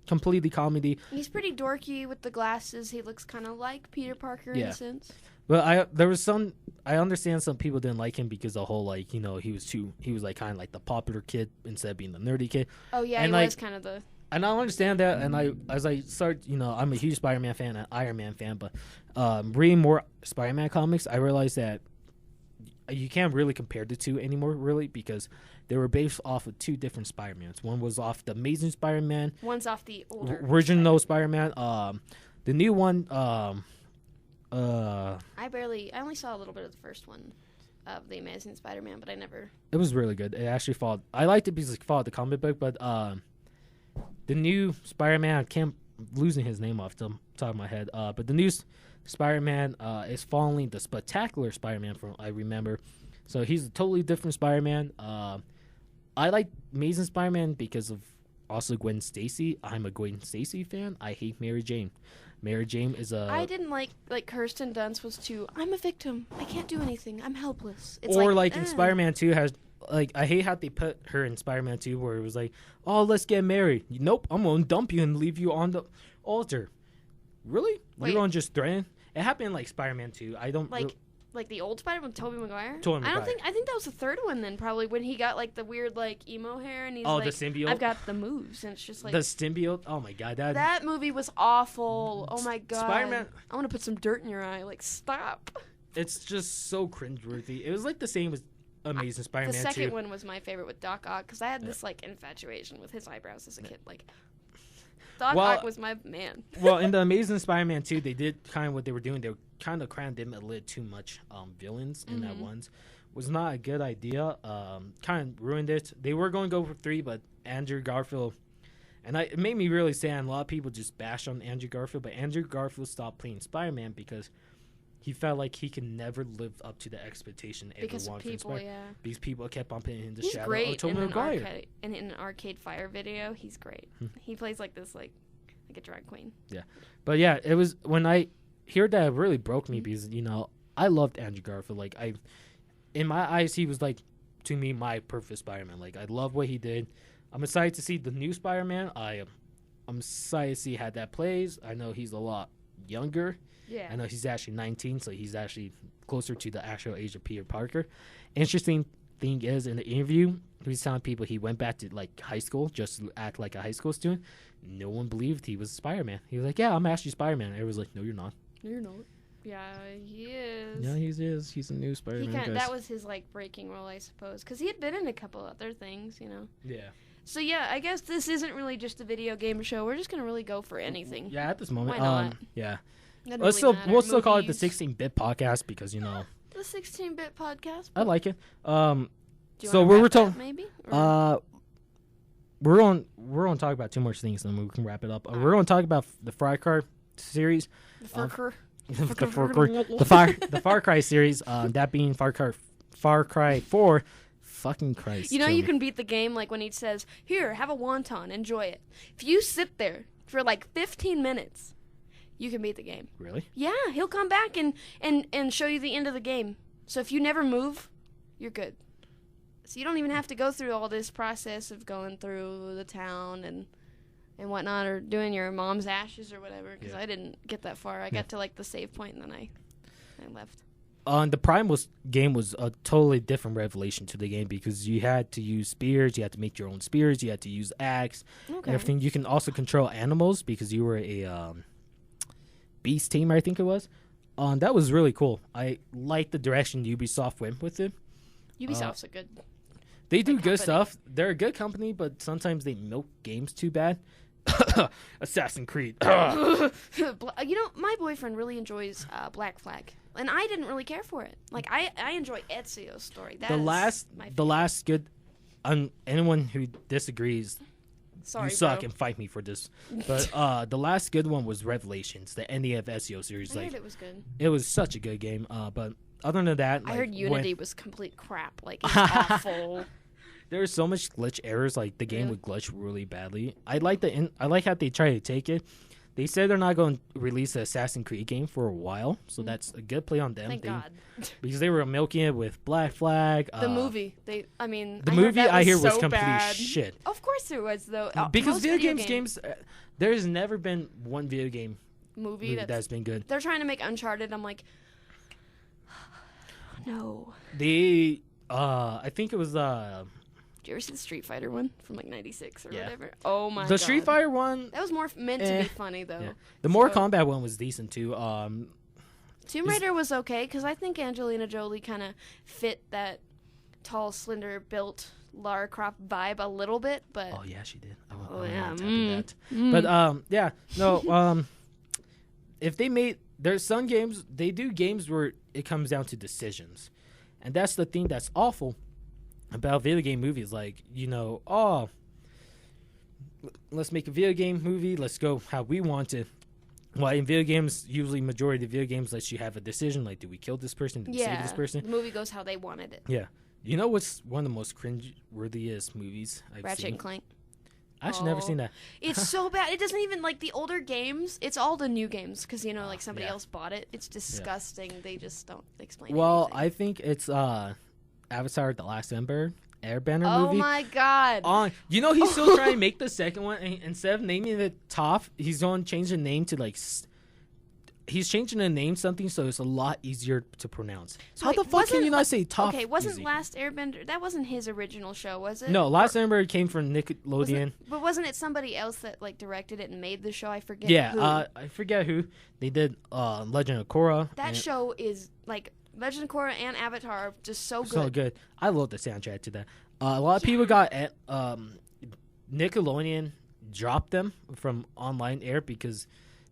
completely comedy. He's pretty dorky with the glasses. He looks kind of like Peter Parker in a sense. But I understand some people didn't like him because the whole, like, he was like kind of like the popular kid instead of being the nerdy kid. Oh yeah, and he like, was kind of the. And I understand that, and as I start, I'm a huge Spider-Man fan and Iron Man fan, but reading more Spider-Man comics, I realized that you can't really compare the two anymore, really, because they were based off of two different Spider-Mans. One was off the Amazing Spider-Man. One's off the older original Spider-Man. The new one. I only saw a little bit of the first one of the Amazing Spider-Man, but I never. It was really good. It actually followed. I liked it because it followed the comic book, but the new Spider-Man, I can't losing his name off the top of my head. But the new Spider-Man is following the Spectacular Spider-Man from I remember. So he's a totally different Spider-Man. I like Amazing Spider-Man because of also Gwen Stacy. I'm a Gwen Stacy fan. I hate Mary Jane. Mary Jane is a. I didn't like Kirsten Dunst was too. I'm a victim. I can't do anything. I'm helpless. It's or like in Spider-Man 2 has. Like, I hate how they put her in Spider-Man 2 where it was like, oh, let's get married. Nope, I'm going to dump you and leave you on the altar. Really? Wait. You're going to just threaten? It happened in, like, Spider-Man 2. I don't... Like the old Spider-Man with Tobey Maguire? Tobey Maguire. I think that was the third one then, probably, when he got, like, the weird, like, emo hair and he's the like, symbiote? I've got the moves, and it's just like... The symbiote? Oh, my God. That movie was awful. Oh, my God. Spider-Man... I want to put some dirt in your eye. Like, stop. It's just so cringeworthy. It was, like, the same as Amazing Spider-Man 2. The second one was my favorite with Doc Ock, because I had this, like, infatuation with his eyebrows as a kid. Like, Doc Ock was my man. Well, in the Amazing Spider-Man 2, they did kind of what they were doing. They were kind of crammed in a little too much villains in that ones. Was not a good idea. Kind of ruined it. They were going to go for 3, but Andrew Garfield... And it made me really sad. A lot of people just bash on Andrew Garfield, but Andrew Garfield stopped playing Spider-Man because he felt like he could never live up to the expectation everyone wanted from Spider-Man. Because people kept on putting in the shadow. He's of Tobey great Maguire. in an Arcade Fire video. He's great. He plays like this, like a drag queen. Yeah. But yeah, it was when I heard that, it really broke me because, I loved Andrew Garfield. Like, in my eyes, he was like, to me, my perfect Spider-Man. Like, I love what he did. I'm excited to see the new Spider-Man. I'm excited to see how that plays. I know he's a lot younger. Yeah. I know he's actually 19, so he's actually closer to the actual age of Peter Parker. Interesting thing is, in the interview, he was telling people he went back to, like, high school just to act like a high school student. No one believed he was Spider-Man. He was like, yeah, I'm actually Spider-Man. Everyone was like, no, you're not. No, you're not. Yeah, he is. Yeah, he is. He's a new Spider-Man. That was his, like, breaking role, I suppose, because he had been in a couple other things, Yeah. So, yeah, I guess this isn't really just a video game show. We're just going to really go for anything. Yeah, at this moment. Why not? Yeah. We'll still call it the 16-bit podcast because, The 16-bit podcast. I like it. Do you so we're talking maybe? We're going to talk about too much things and then we can wrap it up. We're going to talk about the Far Cry series. The Far Cry series, that being Far Cry 4. Fucking Christ. You can beat the game like when he says, "Here, have a wonton, enjoy it." If you sit there for like 15 minutes, you can beat the game. Really? Yeah, he'll come back and show you the end of the game. So if you never move, you're good. So you don't even have to go through all this process of going through the town and and whatnot, or doing your mom's ashes or whatever. Because Yeah. I didn't get that far. I got to like the save point, and then I left. The Prime game was a totally different revelation to the game because you had to use spears, you had to make your own spears, you had to use axe, Okay. everything. You can also control animals because you were a beast team, I think it was. That was really cool. I like the direction Ubisoft went with it. Ubisoft's a good. They do Like good company. stuff. They're a good company, but sometimes they milk games too bad. Assassin's Creed. You know, my boyfriend really enjoys Black Flag, and I didn't really care for it. Like I enjoy Ezio's story. That the is last my the last good. Anyone who disagrees, Sorry, you suck bro. and fight me for this. But the last good one was Revelations, the NEF Ezio series. I Like heard it was good. it was such a good game. But other than that, I like, heard when- Unity was complete crap. Like it's awful. there was so much glitch errors. Like the game Really? would glitch really badly. I like how they try to take it. They said they're not going to release the Assassin's Creed game for a while, so that's a good play on them. Thank God. Because they were milking it with Black Flag. The movie. The I heard movie that I hear was so complete bad. shit. Of course it was though. Because Most video games, there's never been one video game movie that's been good. they're trying to make Uncharted. I'm like, no. They, I think it was Did you ever see the Street Fighter one from like '96 or Yeah. whatever? Oh my god. the Street Fighter one. That was more meant to be funny though. Yeah. The Mortal So- Kombat one was decent too. Tomb Raider was okay because I think Angelina Jolie kind of fit that tall, slender built Lara Croft vibe a little bit, but Oh yeah, she did. I Oh, won't yeah. tap Mm. that. Mm. But yeah, no. If they made there's some games, they do games where it comes down to decisions, and that's the thing that's awful about video game movies. Like let's make a video game movie. Let's go how we want it. Well, in video games, usually majority of video games lets you have a decision. Like, do we kill this person? Do we save yeah, this person? the movie goes how they wanted it. Yeah. You know what's one of the most cringe-worthiest movies I've Ratchet seen? and Clank. I actually never Oh. seen that. It's so bad. It doesn't even like the older games. It's all the new games because like somebody yeah. else bought it. It's disgusting. They just don't explain. Well, anything. I think it's Avatar: The Last Airbender Oh movie. my god. He's still trying to make the second one. And instead of naming it Toph, he's going to change the name to he's changing the name something so it's a lot easier to pronounce. So How wait, the fuck can wasn't you not say Toph? Okay, wasn't easy? Last Airbender? That wasn't his original show, was it? No, Last Airbender came from Wasn't Nickelodeon. it- but wasn't it somebody else that like directed it and made the show? I forget. Yeah, who. I forget who. They did Legend of Korra. That and- show is like Legend of Korra and Avatar are just so good. So good. I love the soundtrack to that. A lot of people got Nickelodeon dropped them from online air because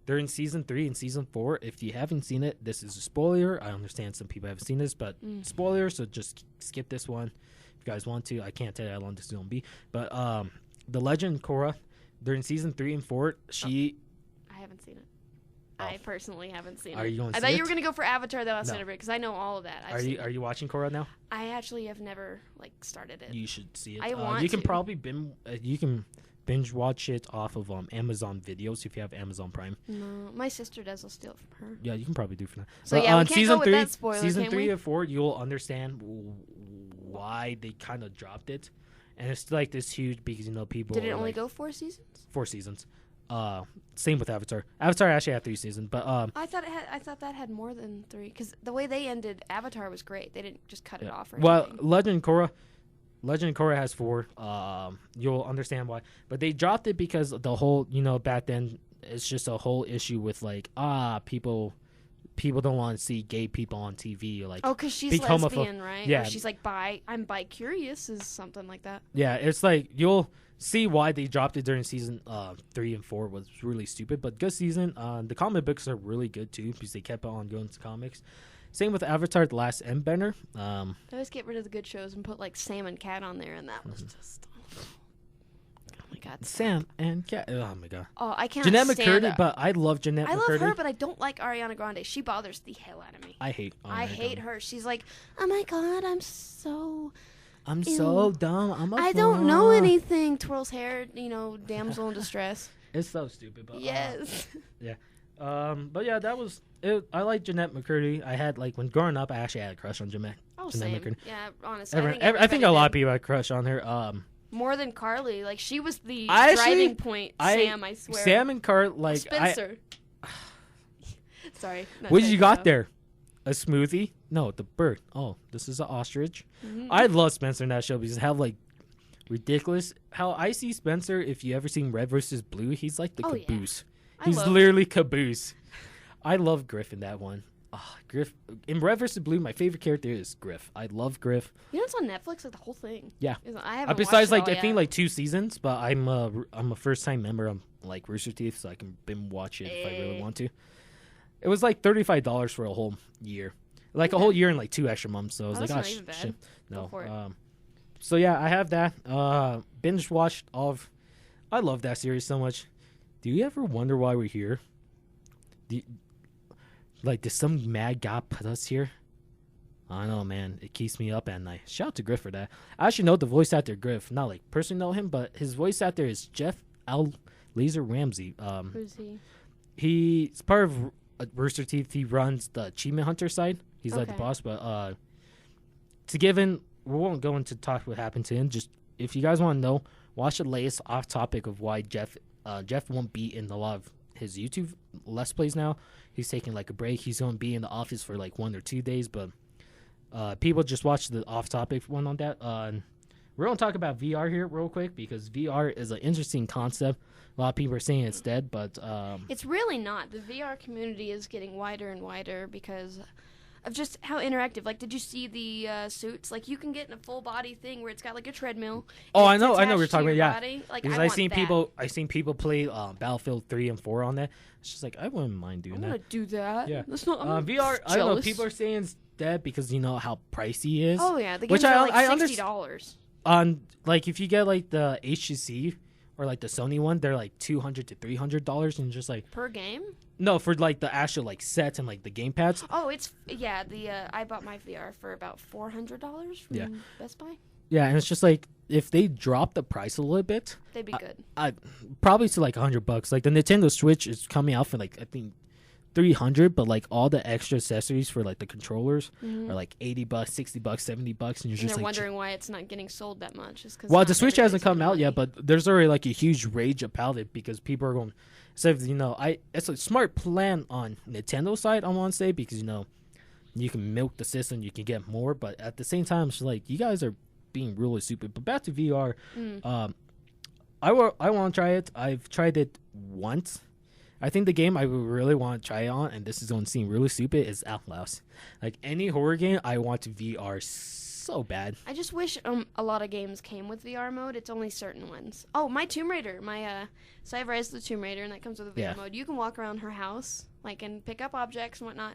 they're in season 3 and season 4. If you haven't seen it, this is a spoiler. I understand some people haven't seen this, but spoiler. So just skip this one if you guys want to. I can't tell you how long this is gonna be, but the Legend of Korra, they're in season 3 and 4. I haven't seen it. Oh. I personally haven't seen Are it. you going to I see see it? you were gonna go for Avatar: The Last No. Airbender because I know all of that. I've Are seen you it. you watching Korra now? I actually have never like started it. You should see it. I want you can to. probably binge watch it off of Amazon Videos if you have Amazon Prime. No, my sister does. I'll steal it from her. Yeah, you can probably do for that. So But yeah, we on can't season go with 3, that spoiler, season can 3 we? and 4, you'll understand why they kind of dropped it, and it's like this huge because people. Did it are only like, go 4 seasons? 4 seasons? Same with Avatar. Avatar actually had 3 seasons, but I thought that had more than 3 because the way they ended Avatar was great. They didn't just cut it off. Or well, anything. Legend of Korra has 4. You'll understand why, but they dropped it because the whole back then it's just a whole issue with like people don't want to see gay people on TV or like Oh, because she's big homopho- lesbian, right? Yeah. Or she's like I'm bi-curious is something like that. Yeah, it's like you'll see why they dropped it during season 3 and 4 was really stupid, but good season. The comic books are really good too because they kept on going to comics. Same with Avatar: The Last Airbender. They always get rid of the good shows and put like Sam and Cat on there, and that was just. Oh my god. Sam and Cat. Oh my god. Oh, I can't Jeanette stand McCurdy, her. but I love Jeanette I McCurdy. love her, but I don't like Ariana Grande. She bothers the hell out of me. I hate. I Ariana hate Grande. her. She's like, oh my god, I'm so. I'm Ew. so dumb. I'm a I don't know fraud. anything. Twirls hair, damsel in distress. It's so stupid, but Yes. but yeah, that was it. I like Jeanette McCurdy. I had when growing up, I actually had a crush on Jeanette. Oh, Jeanette same. McCurdy. Yeah, honestly. I think a lot of people had a crush on her. More than Carly. Like, she was the I driving point. Sam, I swear. Sam and Carly, like... Spencer. Sorry. What did you got there? A smoothie? No, the bird. Oh, this is an ostrich. Mm-hmm. I love Spencer in that show because have like ridiculous. How I see Spencer, if you ever seen Red versus Blue, he's like the caboose. Yeah. He's literally caboose. I love Griff in that one. Oh, Griff in Red versus Blue. My favorite character is Griff. I love Griff. You know, it's on Netflix, like the whole thing. Yeah. I haven't besides watched like it all I think yet. like 2 seasons, but I'm a first time member. I'm like Rooster Teeth, so I can binge watch it if I really want to. It was like $35 for a whole year, like a whole year and like 2 extra months. So I was like, that's oh not even bad. shit, no. Go for it. So yeah, I have that. Binge watched all of. I love that series so much. Do you ever wonder why we're here? Did some mad god put us here? I don't know, man. It keeps me up at night. Shout out to Griff for that. I actually know the voice actor Griff. Not like personally know him, but his voice actor is Jeff Laser Ramsey. Who's he? He's part of Rooster Teeth. He runs the Achievement Hunter side. He's like the Okay. boss, but to give in, we won't go into talk what happened to him. Just if you guys want to know, watch the latest off topic of why Jeff won't be in a lot of his YouTube Let's Plays now. He's taking like a break. He's going to be in the office for like 1 or 2 days, but people just watch the off topic one on that. We're going to talk about VR here real quick because VR is an interesting concept. A lot of people are saying it's dead, but It's really not. The VR community is getting wider and wider because of just how interactive. Like, did you see the suits? Like, you can get in a full body thing where it's got like a treadmill. oh, and I it's know. We're attached to talking about your yeah. body. Like, Because I want seen that. I seen people play Battlefield 3 and 4 on that. It's just like I wouldn't mind doing I that. want to do that. Yeah. That's not. I'm VR. I don't know. jealous. People are saying it's dead because you know how pricey it is. Oh yeah, the Which games are I like $60. Like if you get like the HTC or like the Sony one, they're like $200 to $300, and just like Per game? no for like the actual like sets and like the game pads. Oh, it's I bought my VR for about $400 from Best Buy. Yeah, and it's just like if they drop the price a little bit, They'd be good. I probably to like $100. Like the Nintendo Switch is coming out for like I think 300, but like all the extra accessories for like the controllers are like $80, $60, $70, and you're And just they're like wondering why it's not getting sold that much. Is 'cause well, not the Switch hasn't everybody's come getting out yet, money. but there's already like a huge rage about it because people are going. So you know, it's a smart plan on Nintendo side. I want to say because you know, you can milk the system, you can get more, but at the same time, it's like you guys are being really stupid. But back to VR, I want to try it. I've tried it once. I think the game I would really want to try on, and this is going to seem really stupid, is Outlast. Like any horror game, I want to VR so bad. I just wish a lot of games came with VR mode. It's only certain ones. Oh, my Tomb Raider, so I have Rise of the Tomb Raider, and that comes with a VR mode. You can walk around her house, like, and pick up objects and whatnot.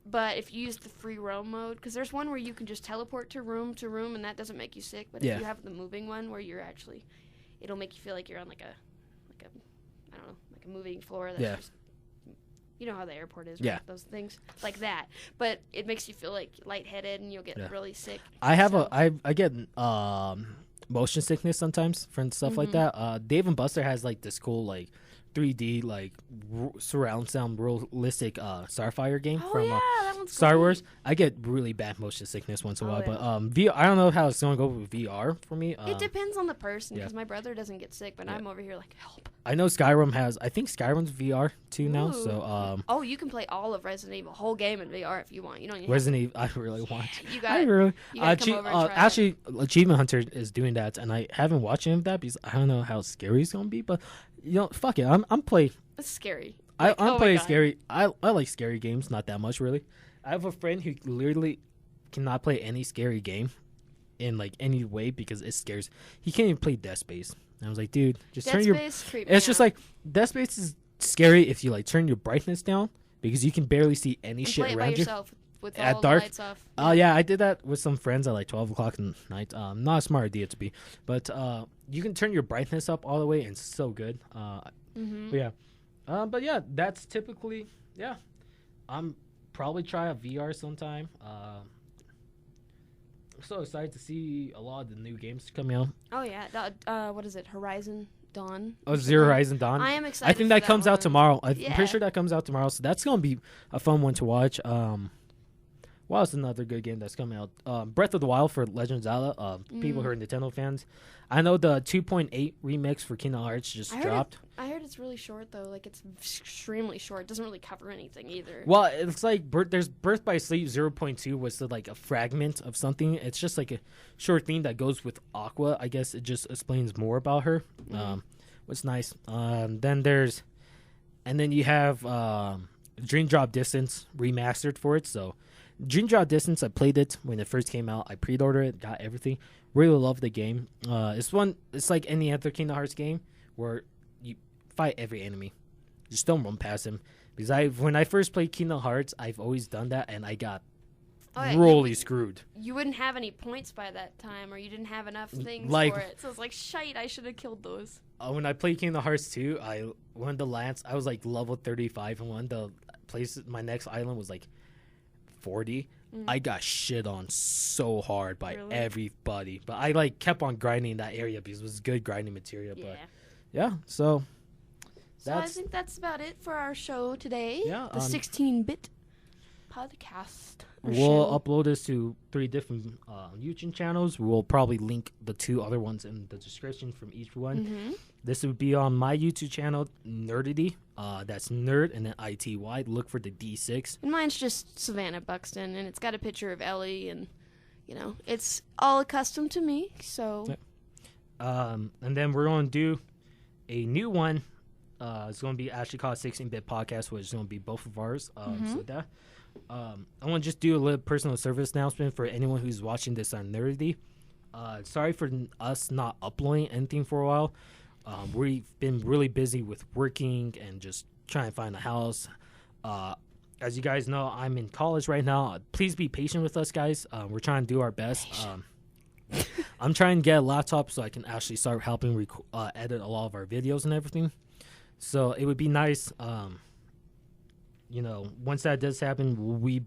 But if you use the free roam mode, because there's one where you can just teleport to room, and that doesn't make you sick. But if you have the moving one, where you're actually, it'll make you feel like you're on like a I don't know, like a moving floor. That's just, you know how the airport is, right? Yeah. Those things like that. But it makes you feel like lightheaded, and you'll get really sick. I have I get motion sickness sometimes from stuff like that. Dave and Buster has like this cool like 3D like surround sound realistic Starfire game from that one's Star great. Wars. I get really bad motion sickness once in a while, yeah. but VR. I don't know how it's gonna go with VR for me. It depends on the person, because my brother doesn't get sick, but Yeah. I'm over here like, help. I know Skyrim has. I think Skyrim's VR too now. Ooh. So Oh, you can play all of Resident Evil, whole game in VR if you want. You don't even have Resident Evil. I really want. You I got really. you gotta come over and try it. Actually, Achievement Hunter is doing that, and I haven't watched any of that because I don't know how scary it's gonna be. But you know, fuck it. I'm playing. It's scary. I'm oh my playing God. scary. I like scary games, not that much really. I have a friend who literally cannot play any scary game in like any way because it scares. He can't even play Dead Space. And I was like, dude, just Dead turn your. Space creeped me It's just out. like Dead Space is scary if you like turn your brightness down because you can barely see any and shit play it by around you. yourself with At all dark? the lights off. Oh yeah, I did that with some friends at like 12 o'clock at night. Not a smart idea to be, but you can turn your brightness up all the way, and it's so good. But yeah, that's typically I'm probably try a VR sometime. I'm so excited to see a lot of the new games coming out. Oh yeah, what is it? Horizon Dawn. Oh, Zero Horizon Dawn. I am I excited. think for that comes out one. tomorrow. I'm Yeah. pretty sure that comes out tomorrow, so that's gonna be a fun one to watch. Well, it's another good game that's coming out. Breath of the Wild for Legend of Zelda. People who are Nintendo fans. I know the 2.8 remix for Kingdom Hearts just dropped. I heard it's really short, though. Like, it's extremely short. It doesn't really cover anything either. Well, it's like there's Birth by Sleep 0.2 was like a fragment of something. It's just like a short thing that goes with Aqua. I guess it just explains more about her. What's nice. Then you have Dream Drop Distance remastered for it. So Dream Drop Distance, I played it when it first came out. I pre-ordered it, got everything. Really love the game. It's like any other Kingdom Hearts game where you fight every enemy. Just don't run past him. Because when I first played Kingdom Hearts, I've always done that, and I got really screwed. You wouldn't have any points by that time, or you didn't have enough things Like, for it. So it's like, shite, I should have killed those. When I played Kingdom Hearts 2, one of the lands, I was like level 35, and one of the places, my next island was like 40. I got shit on so hard by everybody, but I like kept on grinding that area because it was good grinding material. Yeah. But yeah, so I think that's about it for our show today. Yeah, the 16-bit podcast. We'll upload this to 3 different YouTube channels. We'll probably link the 2 other ones in the description from each one. This would be on my YouTube channel, Nerdity. That's Nerd and then ITY. Look for the D6. And mine's just Savannah Buxton, and it's got a picture of Ellie, and, it's all accustomed to me, so. And then we're going to do a new one. It's going to be actually called 16-Bit Podcast, which is going to be both of ours. So that. I want to just do a little personal service announcement for anyone who's watching this on Nerdity. Sorry for us not uploading anything for a while. We've been really busy with working and just trying to find a house. As you guys know, I'm in college right now. Please be patient with us, guys. We're trying to do our best. I'm trying to get a laptop so I can actually start helping edit a lot of our videos and everything. So it would be nice, once that does happen,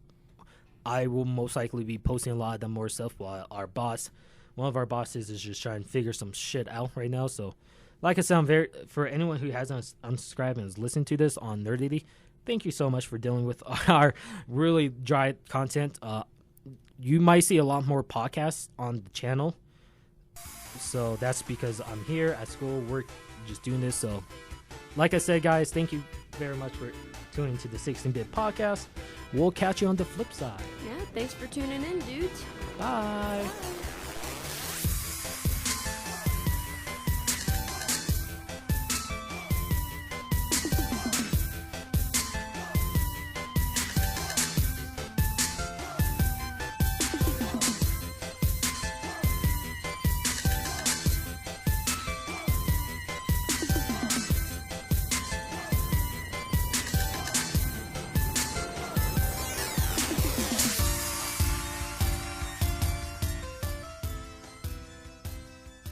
I will most likely be posting a lot of them more stuff while one of our bosses is just trying to figure some shit out right now. So, like I said, for anyone who hasn't unsubscribed and is listening to this on Nerdity, thank you so much for dealing with our really dry content. You might see a lot more podcasts on the channel. So that's because I'm here at school, work, just doing this. So, like I said, guys, thank you very much for tuning to the 16-Bit Podcast. We'll catch you on the flip side. Yeah, thanks for tuning in, dudes. Bye. Bye.